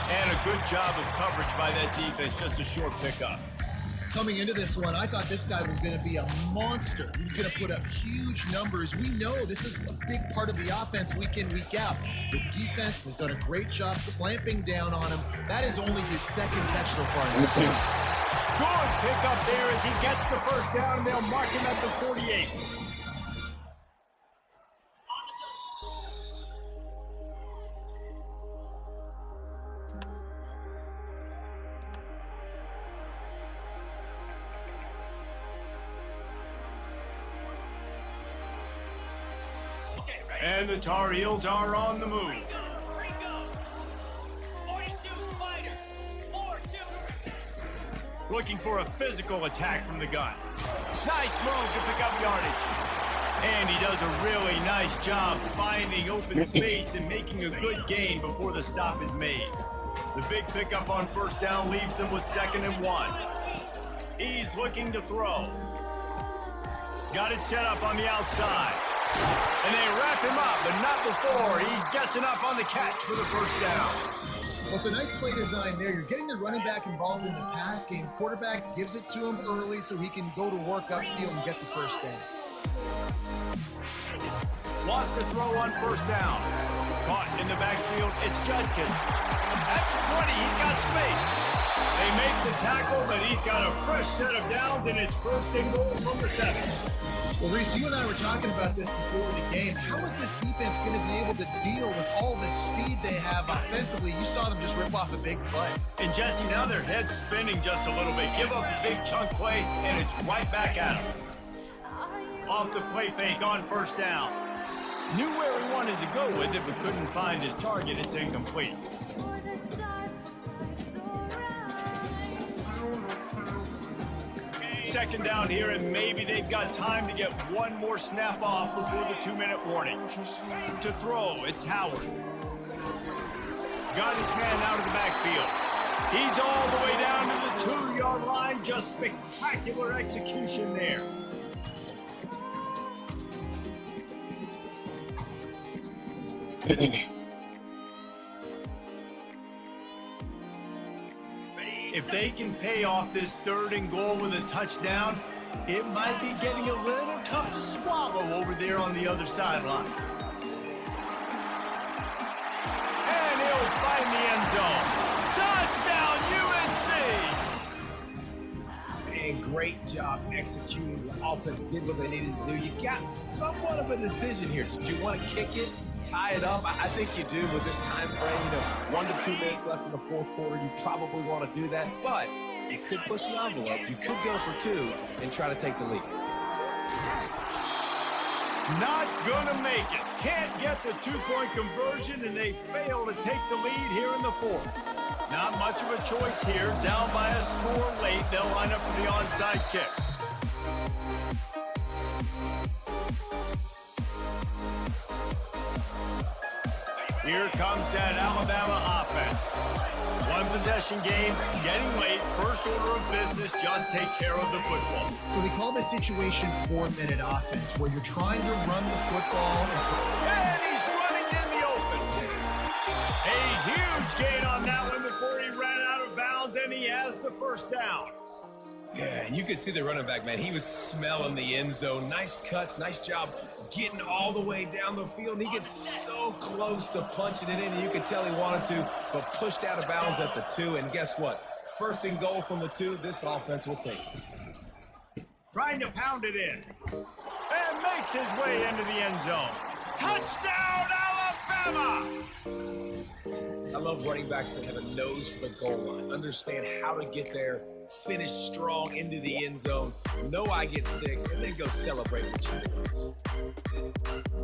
And a good job of coverage by that defense. Just a short pickup. Coming into this one, I thought this guy was going to be a monster. He was going to put up huge numbers. We know this is a big part of the offense week in, week out. The defense has done a great job clamping down on him. That is only his 2nd catch so far in this game. Good pickup there as he gets the first down, and they'll mark him at the 48. And the Tar Heels are on the move. Looking for a physical attack from the gun. Nice move to pick up yardage. And he does a really nice job finding open space and making a good gain before the stop is made. The big pickup on first down leaves them with 2nd and 1. He's looking to throw. Got it set up on the outside. And they wrap him up, but not before he gets enough on the catch for the first down. Well, it's a nice play design there. You're getting the running back involved in the pass game. Quarterback gives it to him early so he can go to work upfield and get the first down. Lost the throw on first down. Caught in the backfield, it's Judkins. At the 20, he's got space. They make the tackle, but he's got a fresh set of downs, and it's 1st and goal from the 7. Well, Reese, you and I were talking about this before the game. How is this defense going to be able to deal with all the speed they have offensively? You saw them just rip off a big play. And Jesse, now their head's spinning just a little bit. Give up a big chunk play, and it's right back at them. Off the play fake on first down. Knew where he wanted to go with it, but couldn't find his target. It's incomplete. Second down here, and maybe they've got time to get one more snap off before the 2-minute warning. To throw, it's Howard. Got his man out of the backfield. He's all the way down to the 2-yard line. Just spectacular execution there. If they can pay off this 3rd and goal with a touchdown, it might be getting a little tough to swallow over there on the other sideline. And he'll find the end zone. Touchdown, UNC! Man, great job executing. The offense did what they needed to do. You got somewhat of a decision here. Did you want to kick it, tie it up? I think you do with this time frame. 1 to 2 minutes left in the 4th quarter. You probably want to do that, but you could push the envelope. You could go for 2 and try to take the lead. Not gonna make it. Can't get the 2-point conversion, and they fail to take the lead here in the 4th. Not much of a choice here. Down by a score late, they'll line up for the onside kick. Here comes that Alabama offense. 1 possession game, getting late. First order of business, just take care of the football. So they call this situation 4-minute offense, where you're trying to run the football. And he's running in the open. A huge gain on that one before he ran out of bounds, and he has the first down. Yeah, and you could see the running back, man. He was smelling the end zone. Nice cuts, nice job getting all the way down the field. And he gets so close to punching it in, and you could tell he wanted to, but pushed out of bounds at the 2. And guess what? 1st and goal from the 2. This offense will take it. Trying to pound it in. And makes his way into the end zone. Touchdown, Alabama! I love running backs that have a nose for the goal line, understand how to get there, finish strong into the end zone, know I get 6, and then go celebrate with teammates.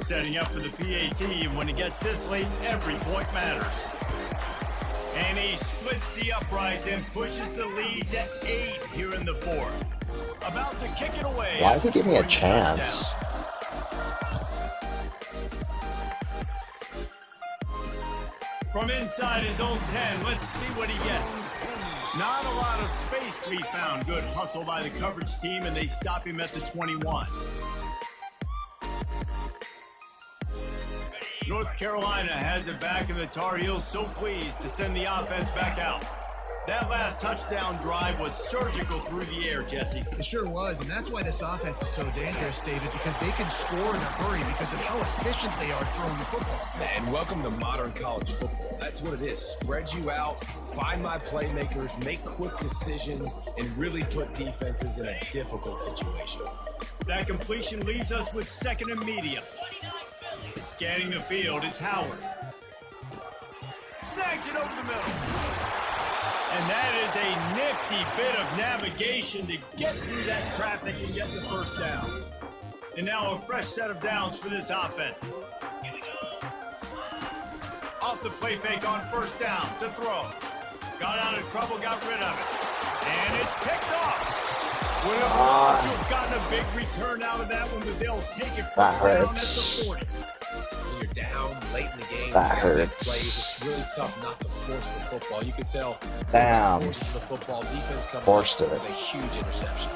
Setting up for the PAT, and when it gets this late, every point matters. And he splits the uprights and pushes the lead to 8 here in the 4th. About to kick it away. Why would he give me a chance? From inside his own 10, let's see what he gets. Not a lot of space to be found. Good hustle by the coverage team, and they stop him at the 21. North Carolina has it back, and the Tar Heels so pleased to send the offense back out. That last touchdown drive was surgical through the air, Jesse. It sure was, and that's why this offense is so dangerous, David, because they can score in a hurry because of how efficient they are throwing the football. And welcome to modern college football. That's what it is. Spread you out, find my playmakers, make quick decisions, and really put defenses in a difficult situation. That completion leaves us with second and medium. Scanning the field, it's Howard. Snags it over the middle. And that is a nifty bit of navigation to get through that traffic and get the first down. And now a fresh set of downs for this offense. Off the play fake on first down to throw. Got out of trouble, got rid of it. And it's picked off. Would have loved to have gotten a big return out of that one, but they'll take it first That down at hurts. When the 40. you're down late in the game, That you gotta make hurts. plays. It's really tough not to force the football. You could tell. Damn. Forces the football. Defense comes Forced up it. with a huge interception.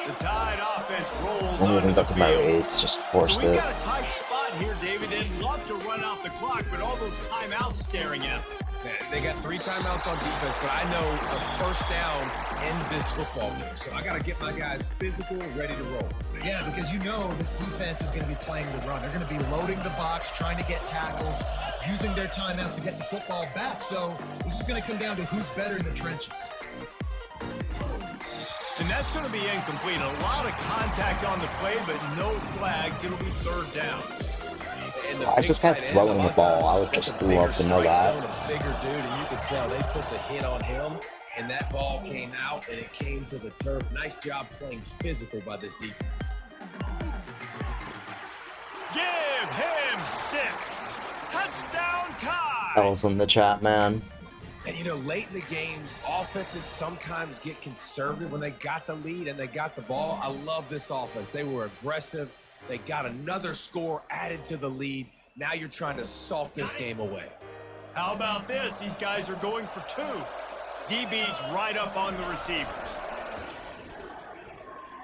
The Tide offense rolls I'm onto even the up to my field. rates, just forced So we've it. got a tight spot here, David. They'd love to run out the clock, but all those timeouts staring at them. They got 3 timeouts on defense, but I know a first down ends this football game. So I got to get my guys physical, ready to roll. Yeah, because you know this defense is going to be playing the run. They're going to be loading the box, trying to get tackles, using their timeouts to get the football back. So this is going to come down to who's better in the trenches. And that's going to be incomplete. A lot of contact on the play, but no flags. It'll be third down. And the Why is big this guy tight end, throwing a the lot of ball? times, I would that's just a bigger love to know strike that. zone, a bigger dude, and you could tell they put the hit on him, and that ball came out, and it came to the turf. Nice job playing physical by this defense. Give him 6. Touchdown That Tide. was in the chat, man. And, you know, late in the games, offenses sometimes get conservative when they got the lead and they got the ball. I love this offense. They were aggressive. They got another score added to the lead. Now you're trying to salt this game away. How about this? These guys are going for 2. DB's right up on the receivers.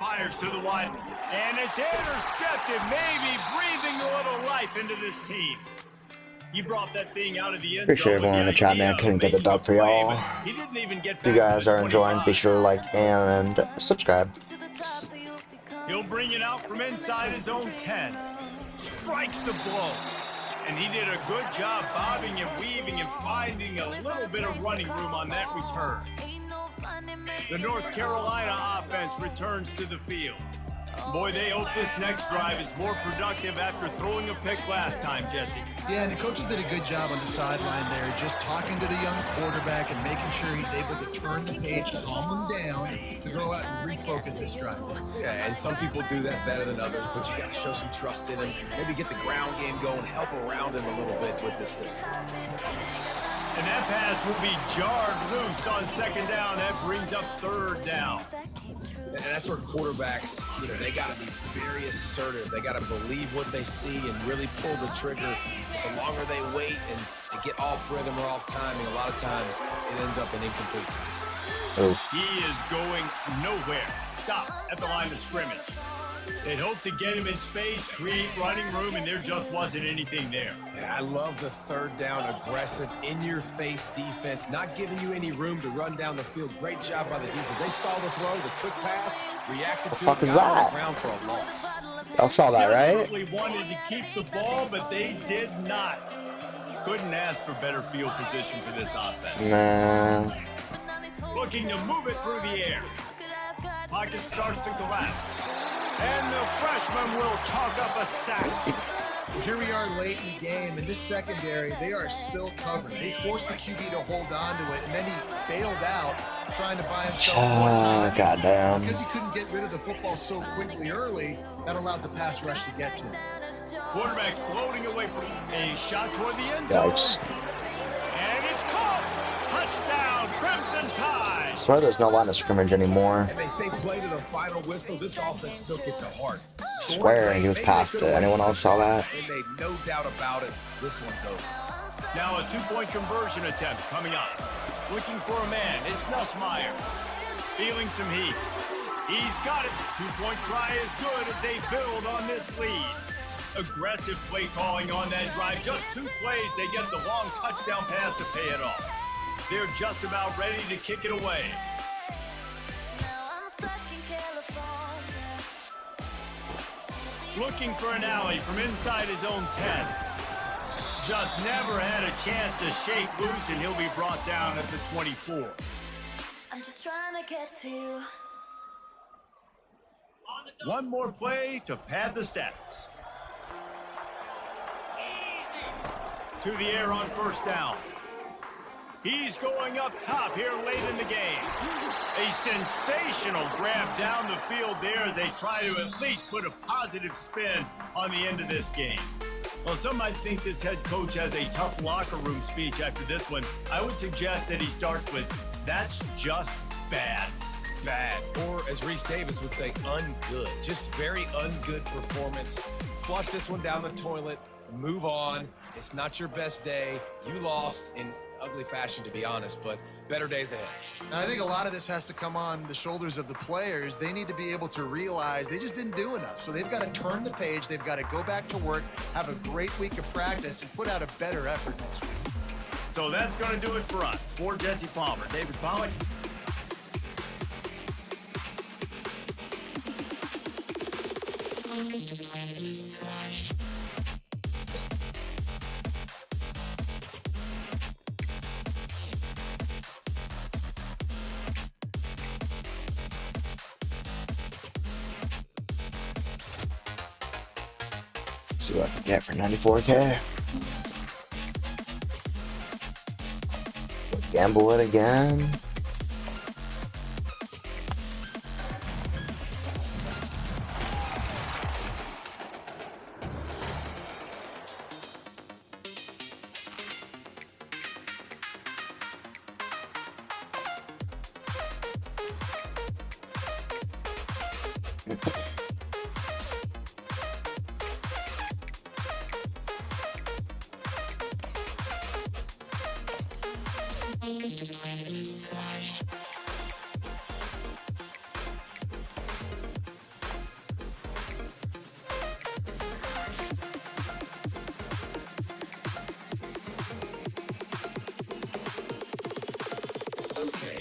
Fires to the wide, and it's intercepted, maybe breathing a little life into this team. He brought that thing out of the end Appreciate zone with everyone in the the chat, idea man. of Couldn't get the making a dub for play, y'all. but he didn't even get If you back to guys the are enjoying, 25. be sure to like and subscribe. He'll bring it out from inside his own 10. Strikes the blow. And he did a good job bobbing and weaving and finding a little bit of running room on that return. The North Carolina offense returns to the field. Boy, they hope this next drive is more productive after throwing a pick last time, Jesse. Yeah, and the coaches did a good job on the sideline there, just talking to the young quarterback and making sure he's able to turn the page, calm them down, to go out and refocus this drive. Yeah, and some people do that better than others, but you got to show some trust in him. Maybe get the ground game going, help around him a little bit with this system. And that pass will be jarred loose on second down. That brings up third down. And that's where quarterbacks, you know, they got to be very assertive. They got to believe what they see and really pull the trigger. The longer they wait and they get off rhythm or off timing, a lot of times it ends up in incomplete passes. Oof. He is going nowhere. Stop at the line of scrimmage. They'd hoped to get him in space, create running room, and there just wasn't anything there. Yeah, I love the third down, aggressive, in-your-face defense, not giving you any room to run down the field. Great job by the defense. They saw the throw, the quick pass, reacted to fuck it, is got on that? the ground for a loss. Y'all saw that, right? Desperately wanted to keep the ball, but they did not. Couldn't ask for better field position for this offense. Nah. Looking to move it through the air. Pocket starts to collapse. And the freshman will chalk up a sack. Here we are late in the game, and this secondary, they are still covering. They forced the QB to hold on to it, and then he bailed out, trying to buy himself more time. Goddamn. Because he couldn't get rid of the football so quickly early, that allowed the pass rush to get to him. Quarterback's floating away from a shot toward the end zone. Yikes. And it's caught. Touchdown, Crimson Tide. I swear there's no line of scrimmage anymore. And they say play to the final whistle. This offense took it to heart. Swear he was past it. Anyone else saw that? They made no doubt about it. This one's over. Now a two-point conversion attempt coming up. Looking for a man. It's Nussmeier. Feeling some heat. He's got it. Two-point try is good as they build on this lead. Aggressive play calling on that drive. Just 2 plays, they get the long touchdown pass to pay it off. They're just about ready to kick it away. Now I'm stuck in California. Looking for an alley from inside his own 10. Just never had a chance to shake loose, and he'll be brought down at the 24. I'm just trying to get to you. One more play to pad the stats. To the air on first down. He's going up top here late in the game. A sensational grab down the field there as they try to at least put a positive spin on the end of this game. Well, some might think this head coach has a tough locker room speech after this one. I would suggest that he starts with, "That's just bad." Bad, or as Reese Davis would say, ungood. Just very ungood performance. Flush this one down the toilet, move on. It's not your best day. You lost in ugly fashion, to be honest, but better days ahead. And I think a lot of this has to come on the shoulders of the players. They need to be able to realize they just didn't do enough. So they've got to turn the page. They've got to go back to work, have a great week of practice, and put out a better effort next week. So that's going to do it for us. For Jesse Palmer, David Pollack. See what I can get for 94K. Gamble it again. Okay. Okay.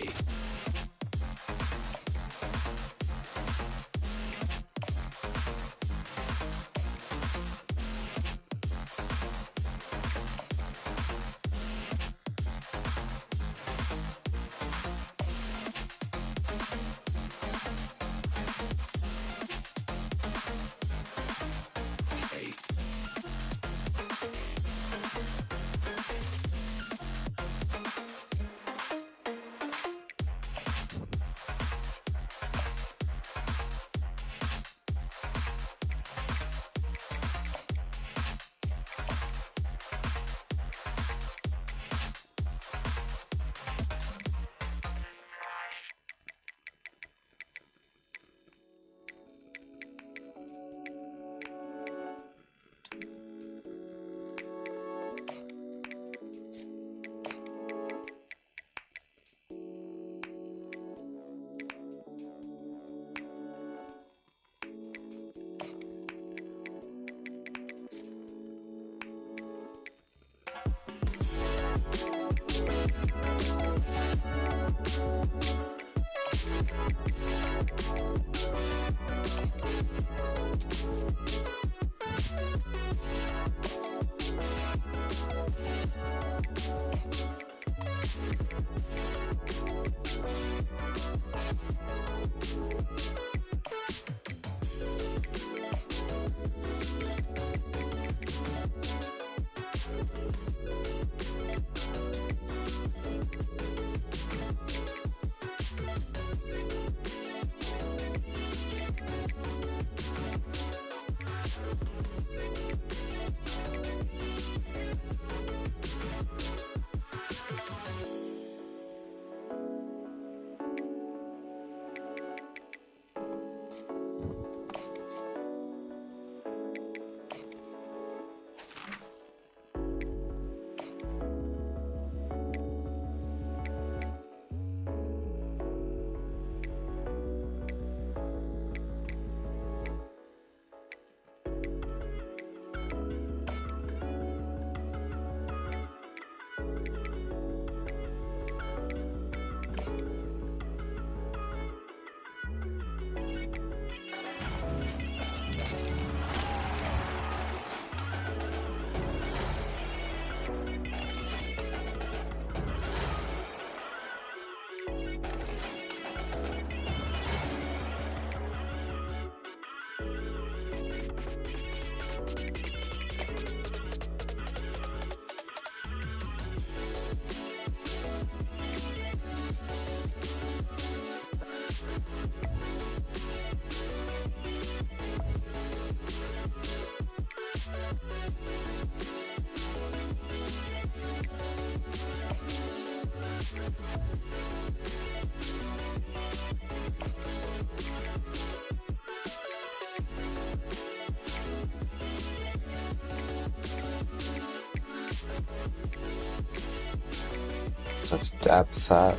So that's depth at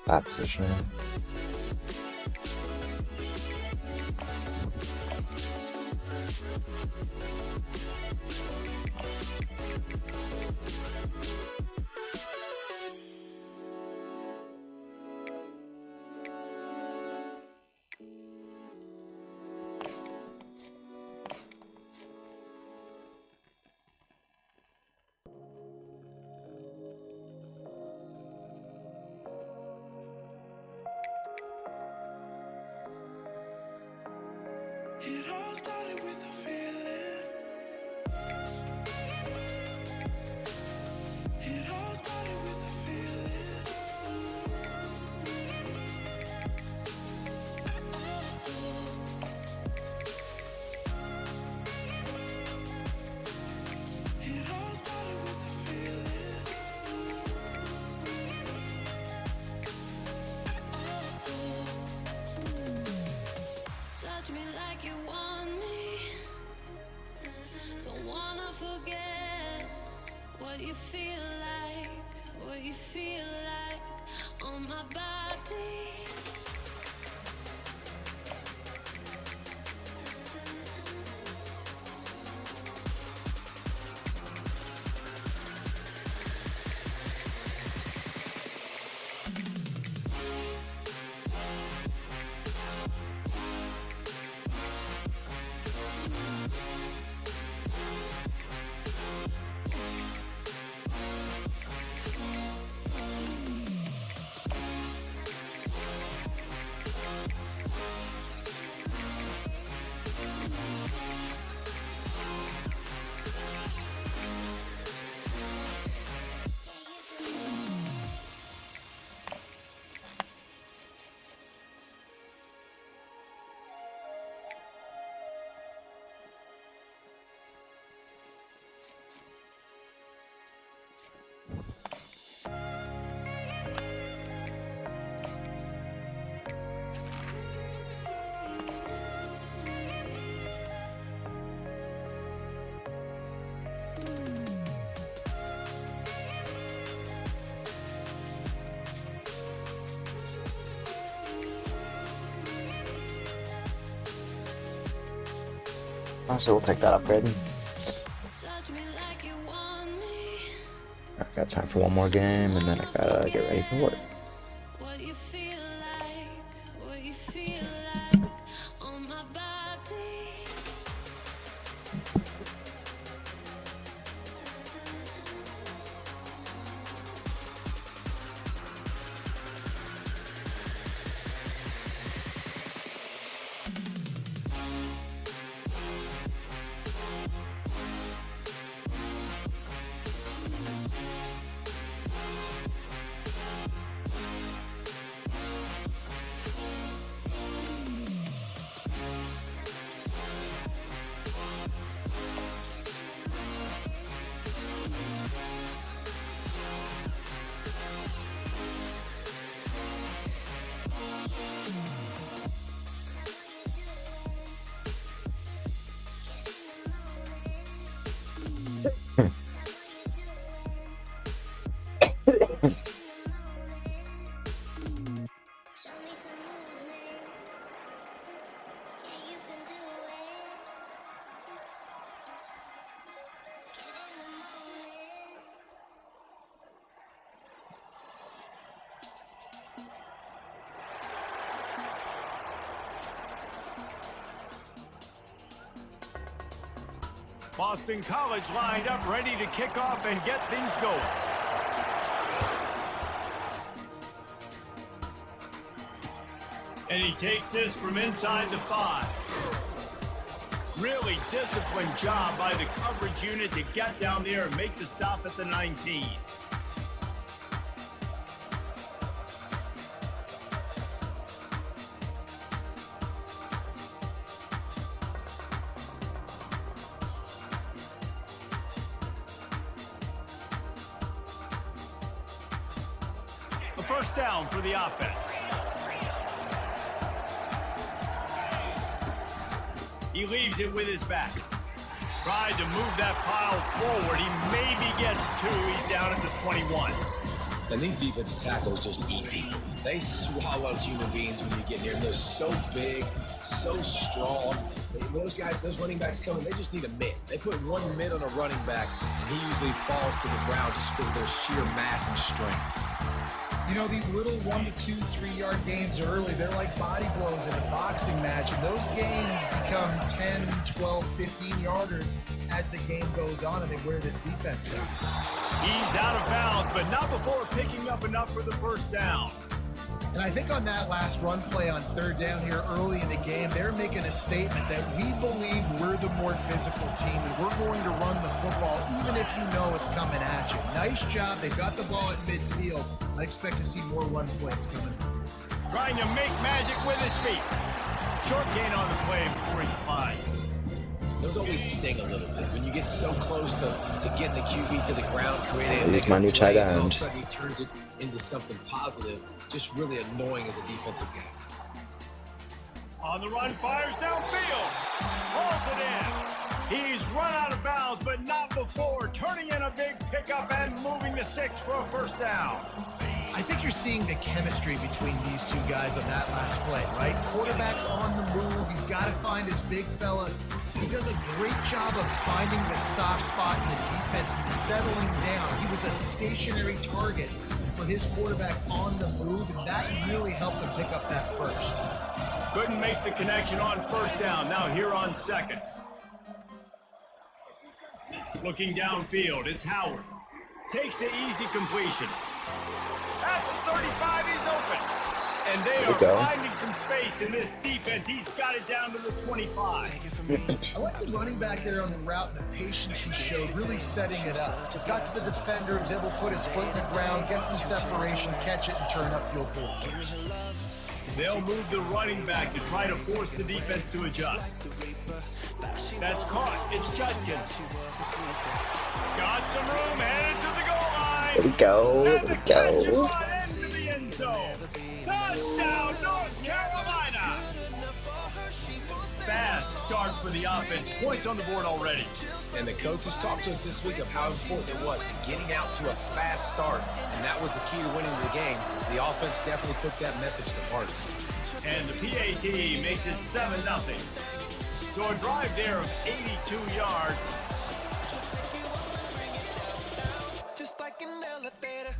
that position. It all started with a feeling. It all started with a feeling. It all started with a feeling. Touch me like you want me. Don't wanna forget what you feel like, what you feel like on my body. So we'll take that upgrade. Touch me like you want me. I got time for one more game, and then I gotta get ready for work. What you feel like, what you feel like on my body. Show me some movement. Yeah, you can do it. Get in the moment. Boston College lined up, ready to kick off and get things going. And he takes this from inside the 5. Really disciplined job by the coverage unit to get down there and make the stop at the 19. A first down for the offense. He leaves it with his back. Tried to move that pile forward. He maybe gets 2. He's down at the 21. And these defensive tackles just eat people. They swallow human beings when you get here. They're so big, so strong. Those guys, those running backs coming, they just need a mitt. They put one mitt on a running back, and he usually falls to the ground just because of their sheer mass and strength. You know, these little 1 to 2, 3 yard gains early, they're like body blows in a boxing match, and those gains become 10, 12, 15 yarders as the game goes on, and they wear this defense down. He's out of bounds, but not before picking up enough for the first down. And I think on that last run play on third down here early in the game, they're making a statement that we believe we're the more physical team and we're going to run the football even if you know it's coming at you. Nice job. They've got the ball at midfield. I expect to see more run plays coming. Trying to make magic with his feet. Short gain on the play before he slides. Those always sting a little bit when you get so close to getting the QB to the ground, creating He's my new tight and all of a end. sudden he turns it into something positive. Just really annoying as a defensive guy. On the run, fires downfield. Pulls it in. He's run out of bounds, but not before turning in a big pickup and moving the sticks for a first down. I think you're seeing the chemistry between these two guys on that last play, right? Quarterback's on the move. He's got to find his big fella. He does a great job of finding the soft spot in the defense and settling down. He was a stationary target for his quarterback on the move, and that really helped him pick up that first. Couldn't make the connection on first down. Now here on second. Looking downfield, it's Howard. Takes the easy completion. At the 35, he's open. And they are finding some space in this defense. He's got it down to the 25. I like the running back there on the route and the patience he showed, really setting it up. Got to the defender, was able to put his foot in the ground, get some separation, catch it, and turn upfield for a first. They'll move the running back to try to force the defense to adjust. That's caught. It's Judkins. Got some room, headed to the goal line. There we go. There And we the catch is go. right into the end zone. Touchdown, North Carolina. Fast start for the offense. Points on the board already. And the coaches talked to us this week of how important it was to getting out to a fast start. And that was the key to winning the game. The offense definitely took that message to heart. And the PAT makes it 7-0. So a drive there of 82 yards. Just like an elevator.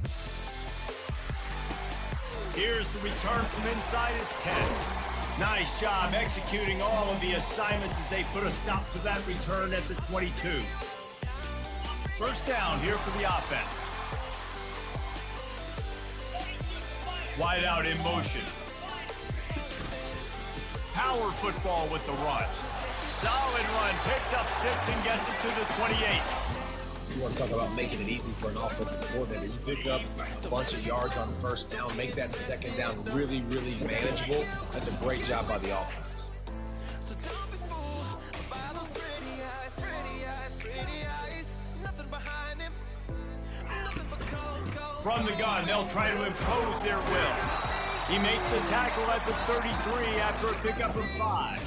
Here's the return from inside his 10. Nice job executing all of the assignments as they put a stop to that return at the 22. First down here for the offense. Wide out in motion. Power football with the run. Solid run, picks up 6 and gets it to the 28. You want to talk about making it easy for an offensive coordinator. You pick up a bunch of yards on first down, make that second down really, really manageable. That's a great job by the offense. So don't be fooled by those pretty eyes, pretty eyes, pretty eyes. Nothing behind them. Nothing but cold. From the gun, they'll try to impose their will. He makes the tackle at the 33 after a pickup of 5.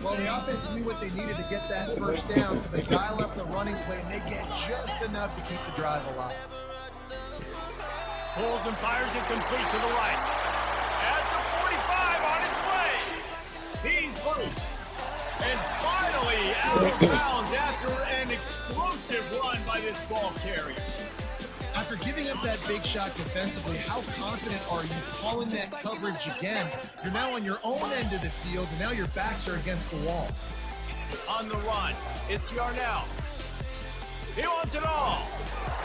Well, the offense knew what they needed to get that first down, so they dial up the running play, and they get just enough to keep the drive alive. Pulls and fires it complete to the right. At the 45 on its way. He's loose. And finally out of bounds after an explosive run by this ball carrier. After giving up that big shot defensively, how confident are you calling that coverage again? You're now on your own end of the field, and now your backs are against the wall. On the run, it's Yarnell. He wants it all.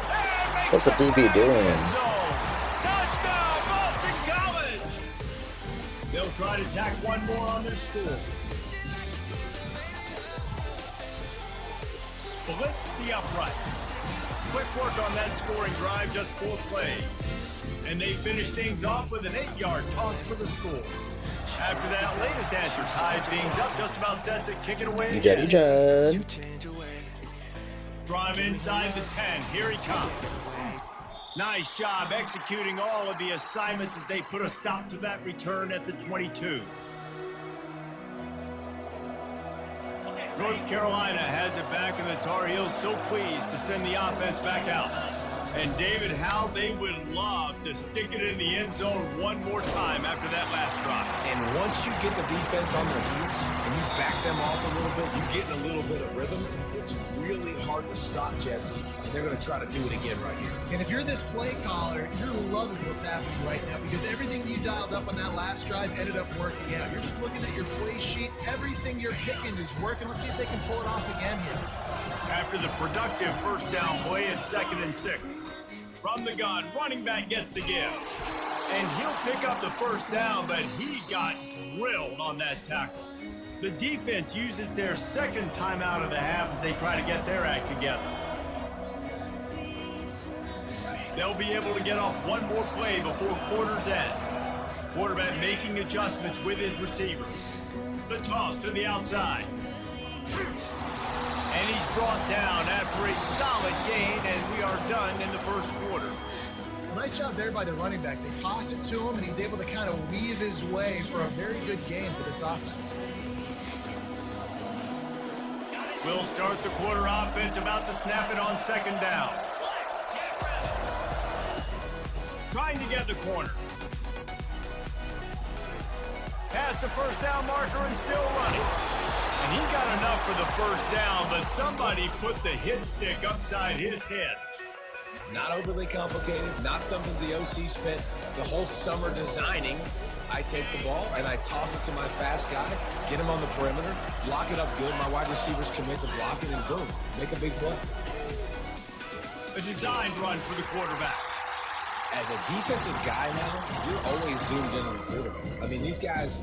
And makes What's the DB doing? end zone. Touchdown, Boston College. They'll try to tack one more on their score. Splits the upright. Quick work on that scoring drive, just 4 plays. And they finish things off with an 8-yard toss for the score. After that latest answer, tied things up, just about set to kick it away again. Juddy. Drive inside the 10. Here he comes. Nice job executing all of the assignments as they put a stop to that return at the 22. North Carolina has it back, and the Tar Heels so pleased to send the offense back out. And David, how they would love to stick it in the end zone one more time after that last drive. And once you get the defense on their heels and you back them off a little bit, you get in a little bit of rhythm, it's really hard to stop Jesse, and they're going to try to do it again right here. And if you're this play caller, you're loving what's happening right now because everything you dialed up on that last drive ended up working out. You're just looking at your play sheet. Everything you're picking is working. Let's see if they can pull it off again here. After the productive first down play, it's 2nd and 6. From the gun, running back gets the give. And he'll pick up the first down, but he got drilled on that tackle. The defense uses their second timeout of the half as they try to get their act together. They'll be able to get off one more play before quarter's end. Quarterback making adjustments with his receivers. The toss to the outside. And he's brought down after a solid gain, and we are done in the first quarter. Nice job there by the running back. They toss it to him, and he's able to kind of weave his way for a very good game for this offense. We'll start the quarter offense, about to snap it on 2nd down. Trying to get the corner. Past the first down marker and still running. And he got enough for the first down, but somebody put the hit stick upside his head. Not overly complicated, not something the OC spent the whole summer designing. I take the ball and I toss it to my fast guy, get him on the perimeter, block it up good. My wide receivers commit to block it, and boom, make a big play. A designed run for the quarterback. As a defensive guy now, you're always zoomed in on the quarterback. I mean, these guys,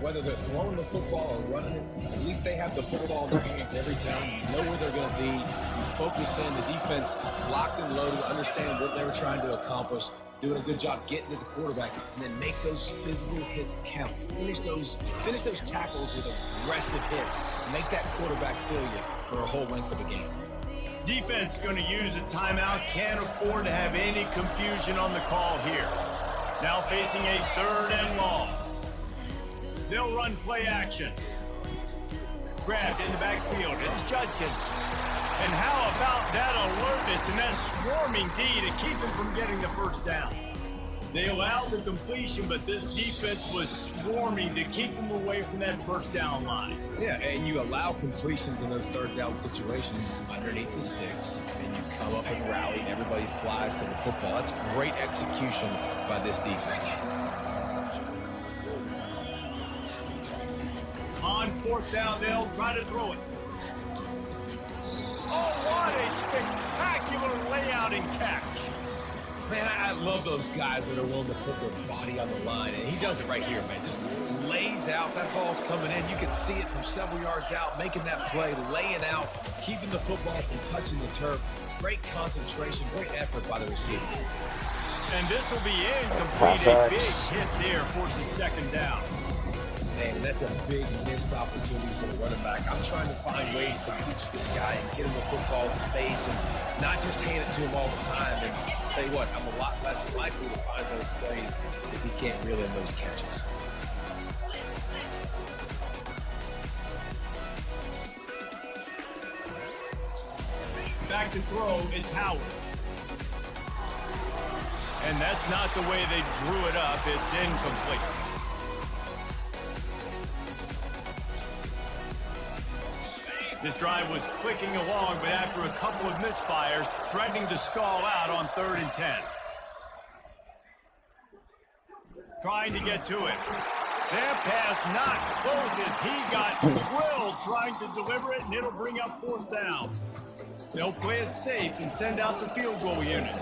whether they're throwing the football or running it, at least they have the football in their hands every time. You know where they're going to be. You focus in. The defense locked and loaded, understand what they were trying to accomplish, doing a good job getting to the quarterback, and then make those physical hits count. Finish those tackles with aggressive hits. Make that quarterback feel you for a whole length of a game. Defense going to use a timeout. Can't afford to have any confusion on the call here. Now facing a 3rd and long. They'll run play action. Grabbed in the backfield. It's Judkins. And how about that alertness and that swarming D to keep him from getting the first down? They allowed the completion, but this defense was swarming to keep him away from that first down line. Yeah, and you allow completions in those 3rd down situations underneath the sticks, and you come up and rally, and everybody flies to the football. That's great execution by this defense. On 4th down, they'll try to throw it. Oh, what a spectacular layout and catch. Man, I love those guys that are willing to put their body on the line, and he does it right here, man. Just lays out. That ball's coming in. You can see it from several yards out, making that play, laying out, keeping the football from touching the turf. Great concentration, great effort by the receiver. And this will be incomplete. A big hit there forces 2nd down. Man, that's a big missed opportunity for the running back. I'm trying to find ways to reach this guy and get him the football in space and not just hand it to him all the time. And tell you what, I'm a lot less likely to find those plays if he can't reel in those catches. Back to throw, it's Howard. And that's not the way they drew it up. It's incomplete. This drive was clicking along, but after a couple of misfires, threatening to stall out on 3rd and 10. Trying to get to it. That pass not close as he got drilled trying to deliver it, and it'll bring up 4th down. They'll play it safe and send out the field goal unit.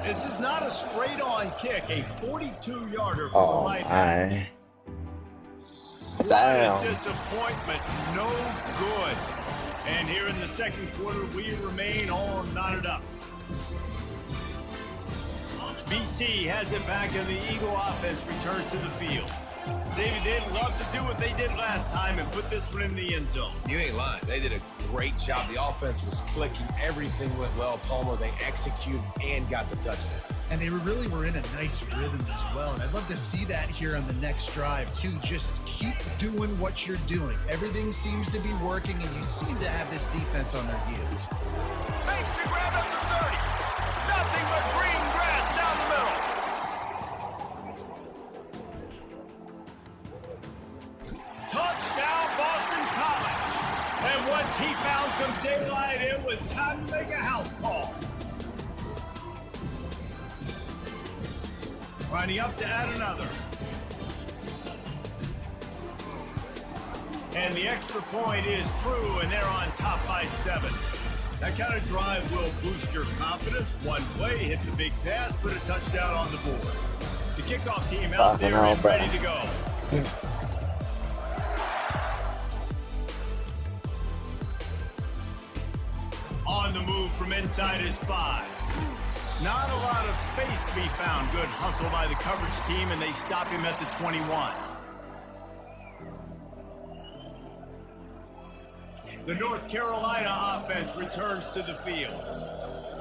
This is not a straight-on kick, a 42-yarder for the right back. Damn. What a disappointment, no good. And here in the 2nd quarter, we remain all knotted up. BC has it back, and the Eagle offense returns to the field. David, they'd love to do what they did last time and put this one in the end zone. You ain't lying. They did a great job. The offense was clicking. Everything went well. Palmer, they executed and got the touchdown. And they really were in a nice rhythm as well. And I'd love to see that here on the next drive, too. Just keep doing what you're doing. Everything seems to be working, and you seem to have this defense on their heels. Makes the grab up to 30. Nothing loss call. Lining up to add another. And the extra point is true, and they're on top by 7. That kind of drive will boost your confidence. One play, hit the big pass, put a touchdown on the board. The kickoff team out there and ready to go. On the move from inside his 5. Not a lot of space to be found. Good hustle by the coverage team, and they stop him at the 21. The North Carolina offense returns to the field.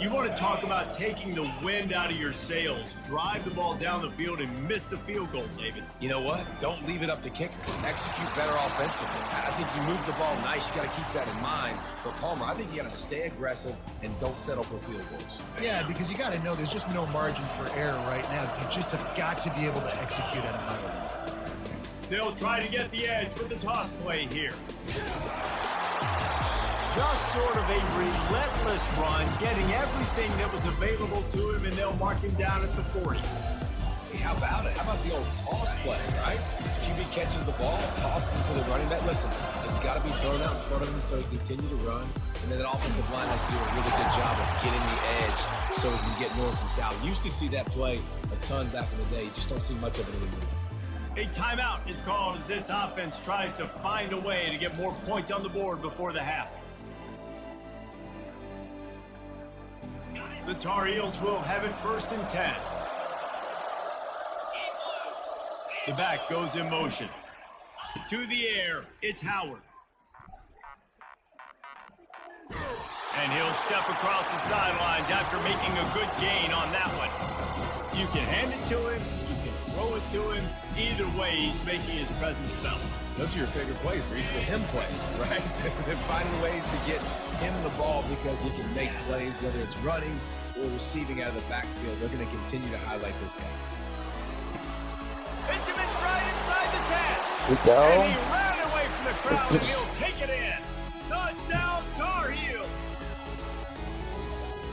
You want to talk about taking the wind out of your sails. Drive the ball down the field and miss the field goal, David. You know what? Don't leave it up to kickers. Execute better offensively. I think you move the ball nice. You got to keep that in mind. For Palmer, I think you got to stay aggressive and don't settle for field goals. Yeah, because you got to know there's just no margin for error right now. You just have got to be able to execute at a high level. They'll try to get the edge with the toss play here. Just sort of a relentless run, getting everything that was available to him, and they'll mark him down at the 40. Hey, how about it? How about the old toss play, right? QB catches the ball, tosses it to the running back. Listen, it's got to be thrown out in front of him so he can continue to run. And then the offensive line has to do a really good job of getting the edge so he can get north and south. Used to see that play a ton back in the day. You just don't see much of it anymore. A timeout is called as this offense tries to find a way to get more points on the board before the half. The Tar Heels will have it 1st and 10. The back goes in motion. To the air, it's Howard. And he'll step across the sidelines after making a good gain on that one. You can hand it to him, you can throw it to him. Either way, he's making his presence felt. Those are your favorite plays, Reese, the him plays, right? They're finding ways to get him the ball because he can make plays, whether it's running or receiving out of the backfield. They're going to continue to highlight this guy. It's him in stride inside the 10. We go. And he ran away from the crowd, and he'll take it in. Touchdown, Tar Heels.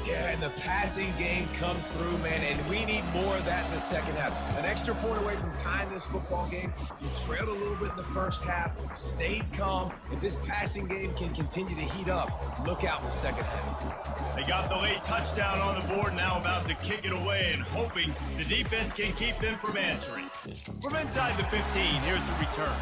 Yeah, and the passing game comes through, man, and we need more of that in the second half. An extra point away from tying this football game. You trailed a little bit in the first half, stayed calm. If this passing game can continue to heat up, look out in the second half. They got the late touchdown on the board, now about to kick it away and hoping the defense can keep them from answering. From inside the 15, here's the return.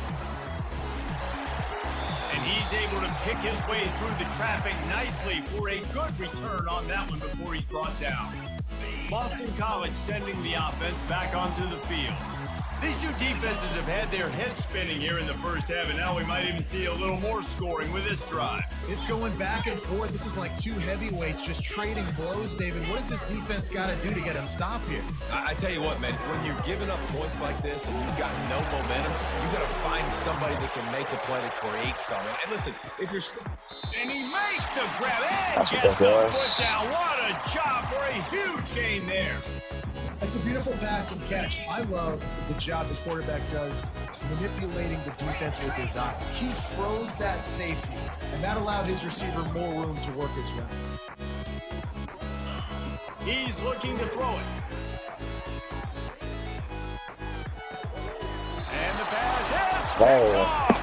And he's able to pick his way through the traffic nicely for a good return on that one before he's brought down. Boston College sending the offense back onto the field. These two defenses have had their heads spinning here in the first half, and now we might even see a little more scoring with this drive. It's going back and forth. This is like two heavyweights just trading blows, David. What does this defense got to do to get a stop here? I tell you what, man, when you're giving up points like this and you've got no momentum, you got to find somebody that can make a play to create something. And listen, if you're... And he makes the grab and That's gets the ridiculous. foot down. What a job for a huge gain there. It's a beautiful pass and catch. I love the job the quarterback does manipulating the defense with his eyes. He froze that safety, and that allowed his receiver more room to work his route. He's looking to throw it. And the pass hits. Oh.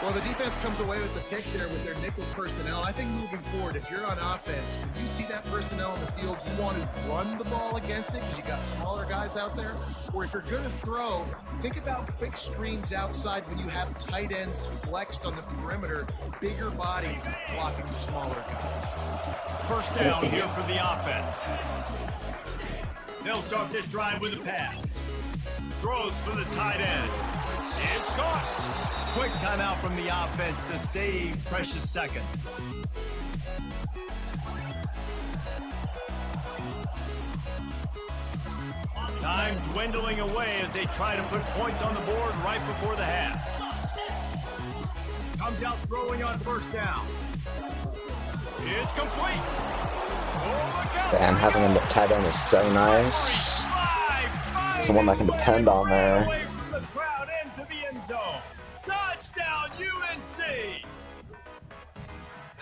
Well, the defense comes away with the pick there with their nickel personnel. I think moving forward, if you're on offense, when you see that personnel on the field, you want to run the ball against it because you got smaller guys out there. Or if you're going to throw, think about quick screens outside when you have tight ends flexed on the perimeter, bigger bodies blocking smaller guys. First down here for the offense. They'll start this drive with a pass. Throws for the tight end. It's caught. Quick timeout from the offense to save precious seconds. Time dwindling away as they try to put points on the board right before the half. Comes out throwing on first down. It's complete. Oh, look out. Damn, having a tight end is so nice. Someone I can depend on there. Away from the crowd into the end zone. Touchdown, UNC!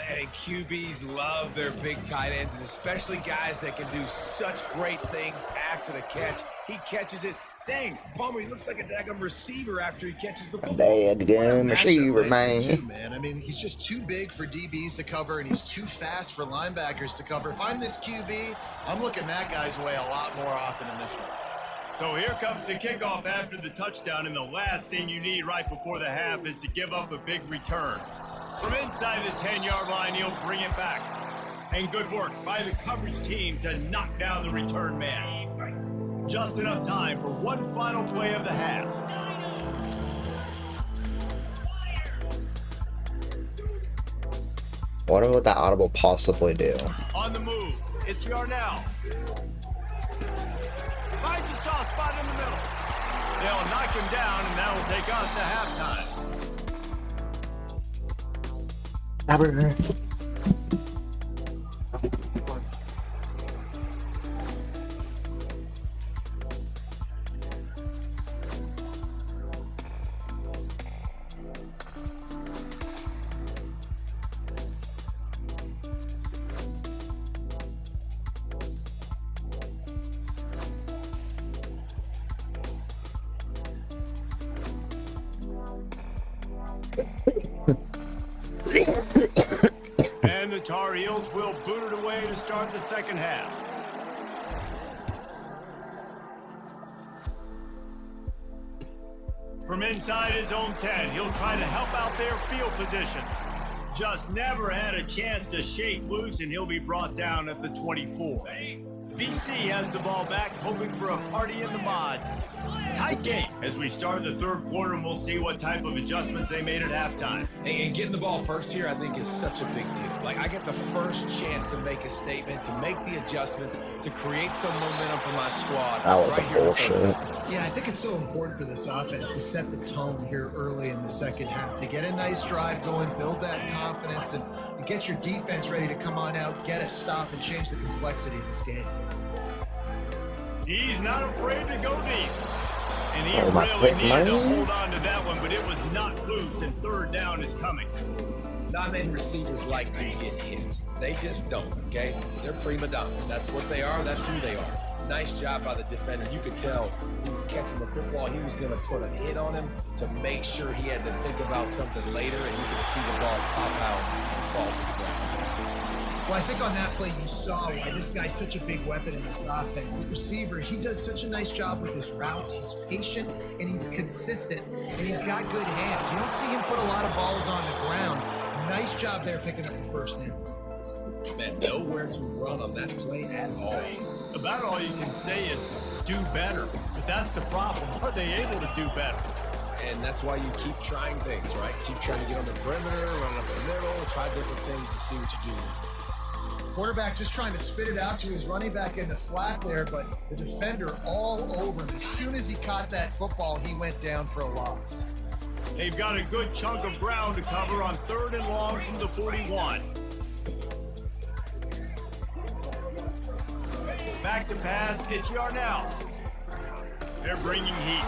And QBs love their big tight ends, and especially guys that can do such great things after the catch. He catches it. Dang, Palmer, he looks like a daggum receiver after he catches the football. Dadgum receiver, Too, man. man. I mean, he's just too big for DBs to cover, and he's too fast for linebackers to cover. If I'm this QB, I'm looking that guy's way a lot more often than this one. So here comes the kickoff after the touchdown, and the last thing you need right before the half is to give up a big return. From inside the 10-yard line, he'll bring it back. And good work by the coverage team to knock down the return man. Just enough time for one final play of the half. What would that audible possibly do? On the move, it's Yarnell. Finds a soft spot in the middle. They'll knock him down, and that will take us to halftime. And the Tar Heels will boot it away to start the second half. From inside his own 10, he'll try to help out their field position. Just never had a chance to shake loose, and he'll be brought down at the 24. BC has the ball back, hoping for a party in the mods. Tight game as we start the third quarter, and we'll see what type of adjustments they made at halftime. And getting the ball first here, I think, is such a big deal. Like, I get the first chance to make a statement, to make the adjustments, to create some momentum for my squad. That was right here in the third bullshit. quarter. Yeah, I think it's so important for this offense to set the tone here early in the second half, to get a nice drive going, build that confidence, and get your defense ready to come on out, get a stop, and change the complexity of this game. He's not afraid to go deep. And he Oh, my really quick needed to money. hold on to that one, but it was not loose, and third down is coming. Non-name receivers like to get hit. They just don't, okay? They're prima donnas. That's what they are. That's who they are. Nice job by the defender. You could tell he was catching the football. He was going to put a hit on him to make sure he had to think about something later, and you could see the ball pop out and fall to the ground. Well, I think on that play you saw why this guy's such a big weapon in this offense. The receiver, he does such a nice job with his routes. He's patient, and he's consistent, and he's got good hands. You don't see him put a lot of balls on the ground. Nice job there picking up the first down. Man, nowhere to run on that play at all. About all you can say is do better. But that's the problem. Are they able to do better? And that's why you keep trying things, right? Keep trying to get on the perimeter, run up the middle, try different things to see what you do. Quarterback just trying to spit it out to his running back in the flat there, but the defender all over him. As soon as he caught that football, he went down for a loss. They've got a good chunk of ground to cover on third and long from the 41. Back to pass, it's Yarnell. They're bringing heat.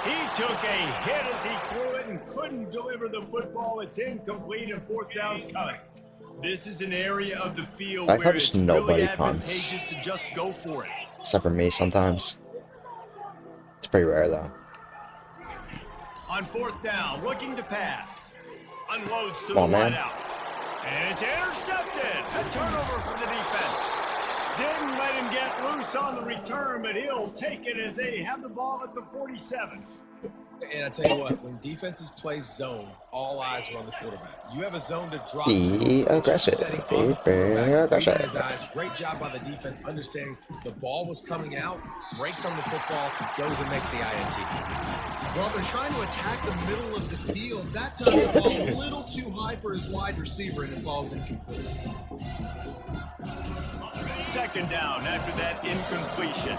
He took a hit as he threw it and couldn't deliver the football. It's incomplete, and fourth down's coming. This is an area of the field Like how where just it's nobody really punts. advantageous to just go for it. Except for me sometimes. It's pretty rare though. On fourth down, looking to pass. Unloads to Come on, the man. wideout. And it's intercepted. A turnover for the defense. Didn't let him get loose on the return, but he'll take it as they have the ball at the 47. And I tell you what, when defenses play zone, all eyes are on the quarterback. You have a zone to drop Be to, aggressive. setting Be on the quarterback, aggressive. reading his eyes. Great job by the defense, understanding the ball was coming out, breaks on the football, goes and makes the INT. Well, they're trying to attack the middle of the field. That time the ball a little too high for his wide receiver, and it falls incomplete. Second down after that incompletion.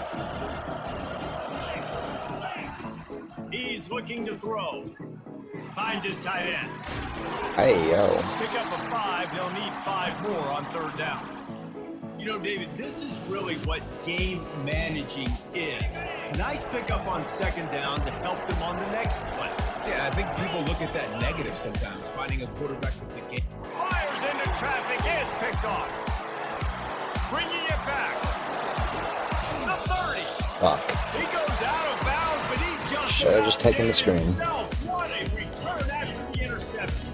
He's looking to throw. Finds his tight end. Hey, yo. Pick up a 5. They'll need 5 more on third down. You know, David, this is really what game managing is. Nice pickup on second down to help them on the next play. Yeah, I think people look at that negative sometimes, finding a quarterback that's a game. Fires into in traffic, and it's picked off. Bringing it back. The 30. Fuck. He goes out of bounds, but he just Should have just taken the screen. himself. What a return after the interception.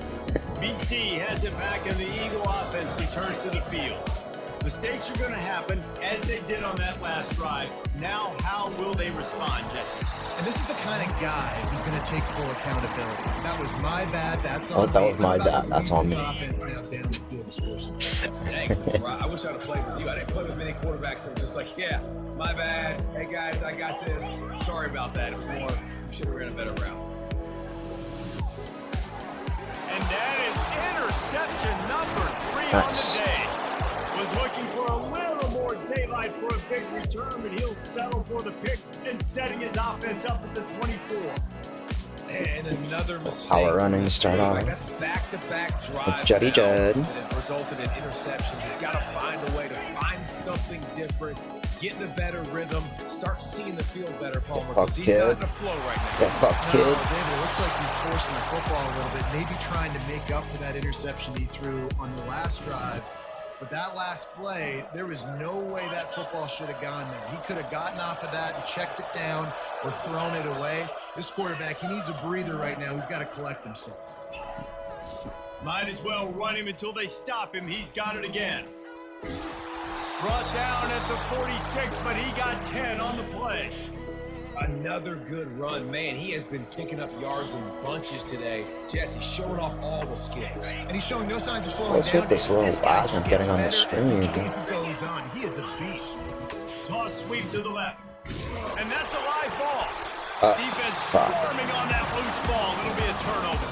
BC has it back, and the Eagle offense returns to the field. Mistakes are going to happen, as they did on that last drive. Now, how will they respond, Jesse? And this is the kind of guy who's going to take full accountability. That was my bad. That's on me. That was my bad. That's on me. Offense now down the field to score some. Dang, I wish I'd have played with you. I didn't play with many quarterbacks that were just like, yeah, my bad. Hey, guys, I got this. Sorry about that. It was more, should have ran a better route. And that is interception number 3 Nice. on the day. Was looking for a little more daylight for a big return, but he'll settle for the pick and setting his offense up at the 24. And another mistake. Power running to start off. Like, that's back-to-back drives. It's Juddy now Judd. that have resulted in interceptions. He's got to find a way to find something different, get in a better rhythm, start seeing the field better, Palmer. Because he's not in a flow right now. Get fucked, No, kid. David, it looks like he's forcing the football a little bit, maybe trying to make up for that interception he threw on the last drive. But that last play, there was no way that football should have gone there. He could have gotten off of that and checked it down or thrown it away. This quarterback, he needs a breather right now. He's got to collect himself. Might as well run him until they stop him. He's got it again. Brought down at the 46, but he got 10 on the play. Another good run. Man, he has been picking up yards in bunches today. Jesse showing off all the skills. And he's showing no signs of slowing What's down. with this David. little guy lag just I'm getting gets on the better as screen? game goes on. He is a beast. Toss sweep to the left. And that's a live ball. Defense fuck. swarming on that loose ball. It'll be a turnover.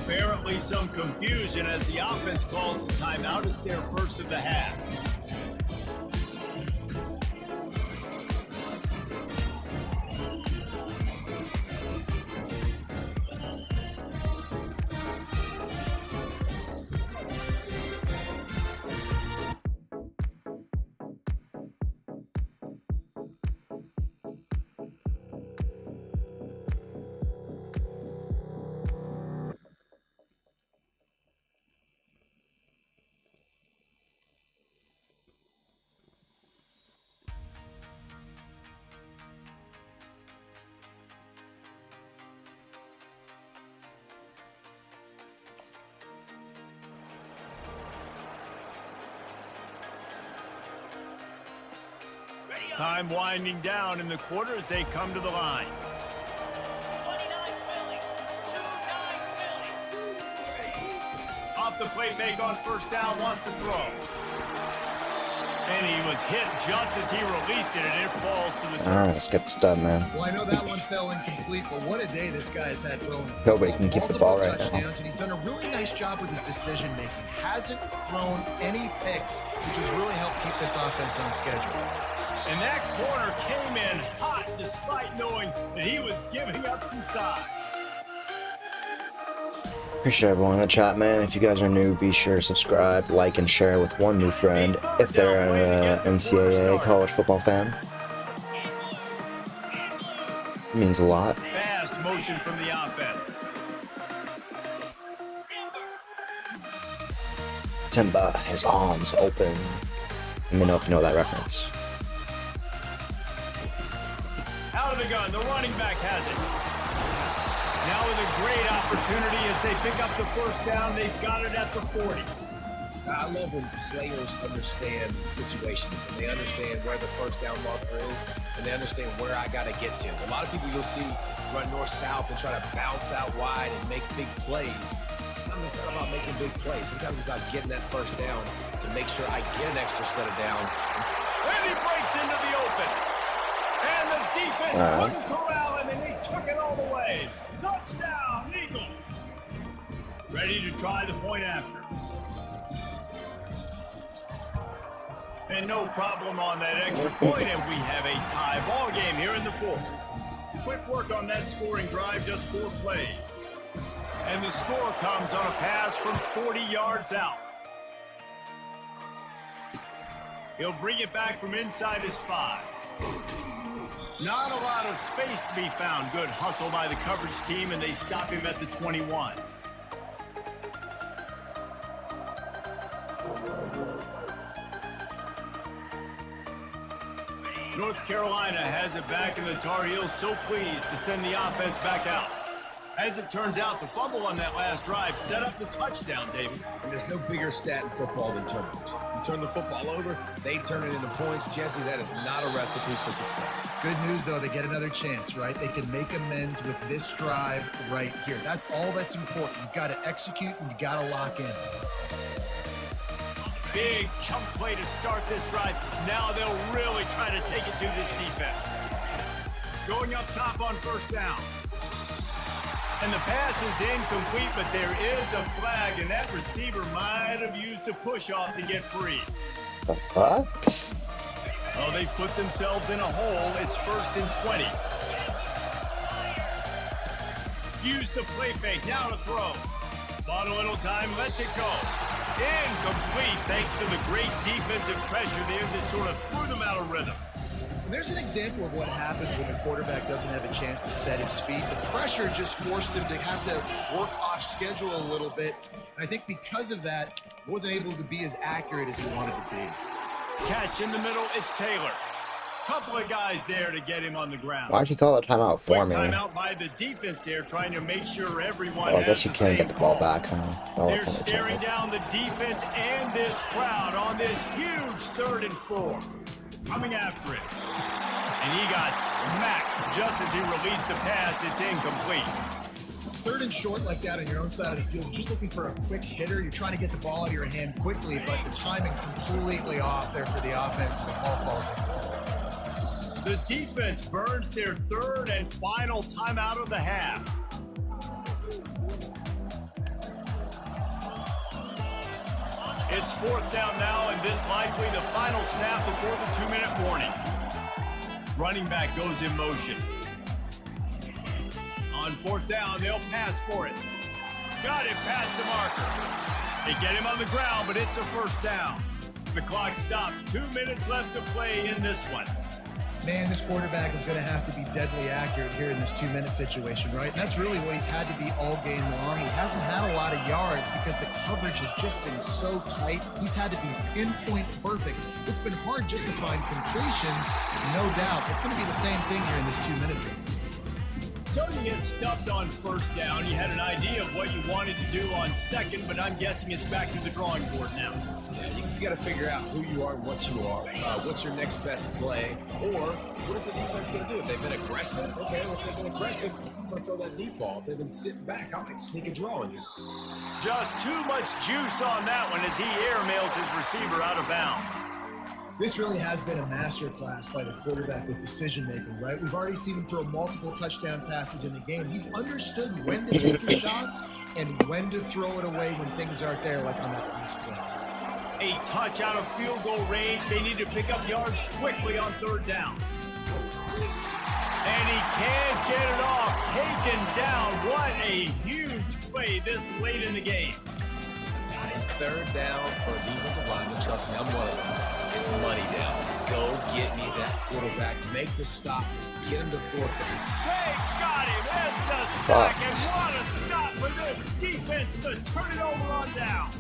Apparently some confusion as the offense calls the timeout. It's their first of the half. Time winding down in the quarter as they come to the line. 29 Philly. 2-9 Philly. Off the play fake on first down, wants to throw. And he was hit just as he released it, and it falls to the All turf. right, let's get the stud, man. Well, I know that one fell incomplete, but what a day this guy's had throwing. Nobody can keep the ball right now. touchdowns, and he's done a really nice job with his decision making. Hasn't thrown any picks, which has really helped keep this offense on schedule. And that corner came in hot despite knowing that he was giving up some size. Appreciate everyone in the chat, man. If you guys are new, be sure to subscribe, like, and share with one new friend if they're an NCAA college football fan. It means a lot. Fast motion from the offense. Timba, his arms open. Let me know if you know that reference. Out of the gun, the running back has it. Now with a great opportunity as they pick up the first down, they've got it at the 40. I love when players understand situations and they understand where the first down marker is and they understand where I got to get to. A lot of people you'll see run north-south and try to bounce out wide and make big plays. Sometimes it's not about making big plays. Sometimes it's about getting that first down to make sure I get an extra set of downs. And he breaks into the open. And the defense couldn't corral him, and they took it all the way. Touchdown, Eagles. Ready to try the point after. And no problem on that extra point, and we have a tie ball game here in the fourth. Quick work on that scoring drive, just 4 plays. And the score comes on a pass from 40 yards out. He'll bring it back from inside his 5. Not a lot of space to be found. Good hustle by the coverage team, and they stop him at the 21. North Carolina has it back, and the Tar Heels so pleased to send the offense back out. As it turns out, the fumble on that last drive set up the touchdown, David. And there's no bigger stat in football than turnovers. You turn the football over, they turn it into points. Jesse, that is not a recipe for success. Good news, though, they get another chance, right? They can make amends with this drive right here. That's all that's important. You've got to execute and you've got to lock in. Big chunk play to start this drive. Now they'll really try to take it to this defense. Going up top on first down. And the pass is incomplete, but there is a flag, and that receiver might have used a push-off to get free. The fuck? Oh, they put themselves in a hole. It's 1st and 20. Use the play fake. Now to throw. Bought a little time. Lets it go. Incomplete thanks to the great defensive pressure there that sort of threw them out of rhythm. There's an example of what happens when the quarterback doesn't have a chance to set his feet. The pressure just forced him to have to work off schedule a little bit. And I think because of that, he wasn't able to be as accurate as he wanted to be. Catch in the middle. It's Taylor. Couple of guys there to get him on the ground. Why'd you call a timeout for me? Timeout by the defense there, trying to make sure everyone. Well, I guess you has can the get same the ball call. back, huh? Oh, They're it's on the staring table. down the defense and this crowd on this huge 3rd and 4. Coming after it. And he got smacked just as he released the pass. It's incomplete. 3rd and short like that on your own side of the field, just looking for a quick hitter. You're trying to get the ball out of your hand quickly, but the timing completely off there for the offense. The ball falls in. The defense burns their 3rd and final timeout of the half. It's 4th down now, and this likely the final snap before the 2-minute warning. Running back goes in motion. On 4th down, they'll pass for it. Got it past the marker. They get him on the ground, but it's a 1st down. The clock stops. 2 minutes left to play in this one. Man, this quarterback is going to have to be deadly accurate here in this 2-minute situation, right? And that's really what he's had to be all game long. He hasn't had a lot of yards because the coverage has just been so tight. He's had to be pinpoint perfect. It's been hard just to find completions, no doubt. It's going to be the same thing here in this 2-minute game. So you get stuffed on 1st down. You had an idea of what you wanted to do on 2nd, but I'm guessing it's back to the drawing board now. You got to figure out who you are and what you are. What's your next best play? Or what is the defense going to do? If they've been aggressive, okay, well, if they've been aggressive, I'm going to throw that deep ball. If they've been sitting back, I might sneak a draw in you. Just too much juice on that one as he airmails his receiver out of bounds. This really has been a masterclass by the quarterback with decision-making, right? We've already seen him throw multiple touchdown passes in the game. He's understood when to take his shots and when to throw it away when things aren't there, like on that last play. A touch out of field goal range. They need to pick up yards quickly on 3rd down. And he can't get it off. Taken down. What a huge play this late in the game. And 3rd down for a defensive lineman, trust me, I'm one of them, is money down. Go get me that quarterback. Make the stop. Get him to 4th down. They got him. It's a sack. And what a stop for this defense to turn it over on down.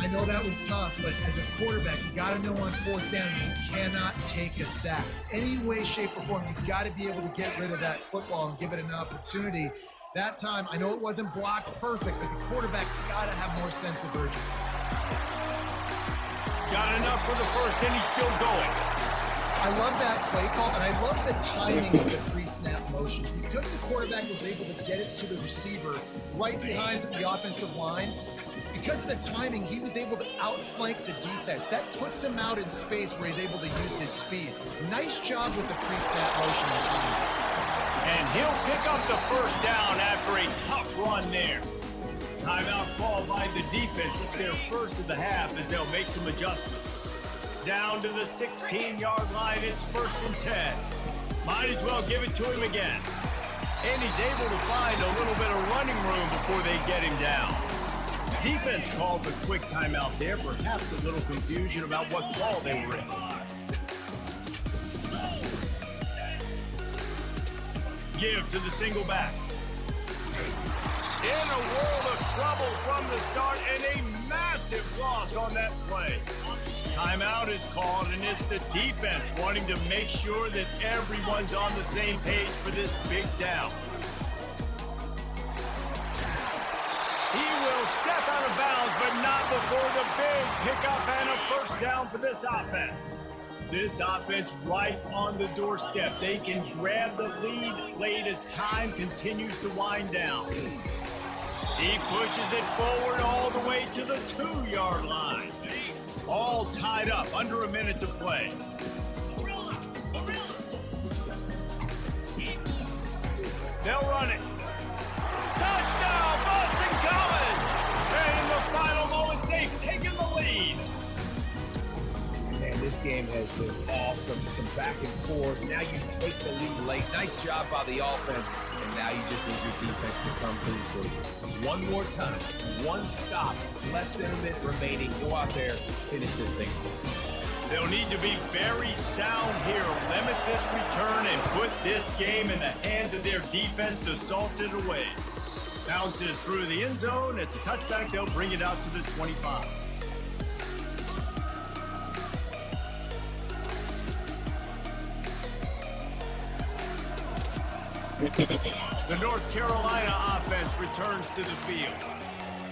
I know that was tough, but as a quarterback, you got to know on 4th down, you cannot take a sack. Any way, shape, or form, you've got to be able to get rid of that football and give it an opportunity. That time, I know it wasn't blocked perfect, but the quarterback's got to have more sense of urgency. Got enough for the 1st, and he's still going. I love that play call, and I love the timing of the pre-snap motion. Because the quarterback was able to get it to the receiver right behind the offensive line, because of the timing, he was able to outflank the defense. That puts him out in space where he's able to use his speed. Nice job with the pre-snap motion and timing. And he'll pick up the 1st down after a tough run there. Timeout called by the defense. It's their 1st of the half as they'll make some adjustments. Down to the 16-yard line, it's 1st and 10. Might as well give it to him again. And he's able to find a little bit of running room before they get him down. Defense calls a quick timeout there, perhaps a little confusion about what call they were in. Give to the single back. In a world of trouble from the start, and a massive loss offense on that play. Timeout is called, and it's the defense wanting to make sure that everyone's on the same page for this big down. He will step out of bounds, but not before the big pickup and a first down for this offense. This offense right on the doorstep. They can grab the lead late as time continues to wind down. He pushes it forward all the way to the 2-yard line. All tied up, under a minute to play. They'll run it. Touchdown, Boston College! And in the final moments, they've taken the lead. Man, this game has been awesome. Some back and forth. Now you take the lead late. Nice job by the offense. And now you just need your defense to come through for you. One more time. One stop. Less than a minute remaining. Go out there, finish this thing. They'll need to be very sound here. Limit this return and put this game in the hands of their defense to salt it away. Bounces through the end zone. It's a touchback. They'll bring it out to the 25. The North Carolina offense returns to the field.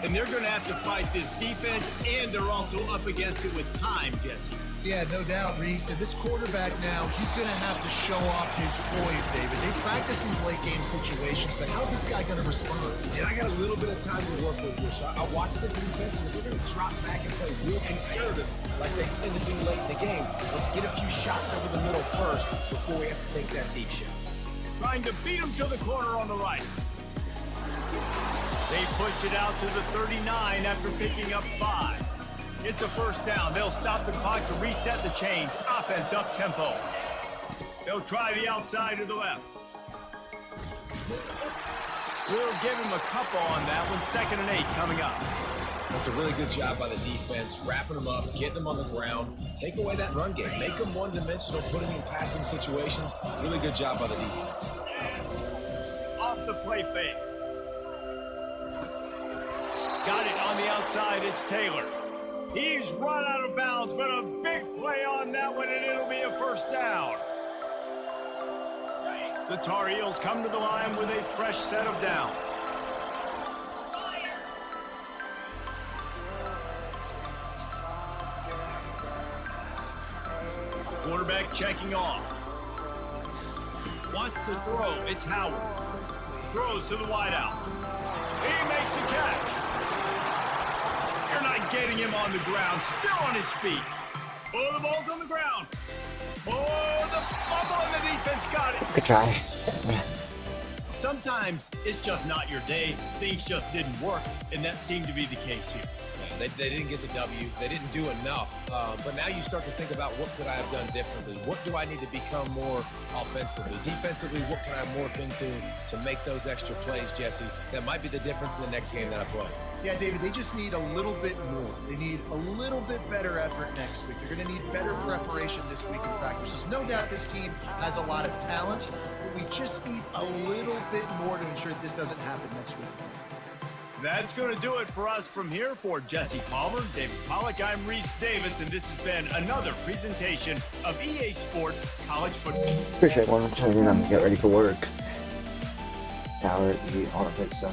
And they're going to have to fight this defense, and they're also up against it with time, Jesse. Yeah, no doubt, Reese. And this quarterback now, he's going to have to show off his poise, David. They practice these late-game situations, but how's this guy going to respond? And I got a little bit of time to work with here, so I watched the defense, and we're going to drop back and play real conservative like they tend to do late in the game. Let's get a few shots over the middle first before we have to take that deep shot. Trying to beat him to the corner on the right. They push it out to the 39 after picking up 5. It's a first down. They'll stop the clock to reset the chains. Offense up tempo. They'll try the outside to the left. We'll give him a couple on that one. 2nd and 8 coming up. That's a really good job by the defense, wrapping them up, getting them on the ground, take away that run game, make them one-dimensional, put them in passing situations. Really good job by the defense. Off the play fake. Got it on the outside. It's Taylor. He's run out of bounds, but a big play on that one, and it'll be a first down. The Tar Heels come to the line with a fresh set of downs. Quarterback checking off. Wants to throw. It's Howard. Throws to the wideout. He makes the catch. You're not getting him on the ground. Still on his feet. Oh, the ball's on the ground. Oh, the fumble and the defense got it. Good try. Sometimes it's just not your day. Things just didn't work, and that seemed to be the case here. They didn't get the W. They didn't do enough. But now you start to think about what could I have done differently? What do I need to become more offensively? Defensively, what can I morph into to make those extra plays, Jesse? That might be the difference in the next game that I play. Yeah, David, they just need a little bit more. They need a little bit better effort next week. They're going to need better preparation this week in practice. There's no doubt this team has a lot of talent, but we just need a little bit more to ensure this doesn't happen next week. That's going to do it for us from here. For Jesse Palmer, David Pollack, I'm Reese Davis, and this has been another presentation of EA Sports College Football. Appreciate one. I'm turning on to get ready for work. Now we're on a bit start.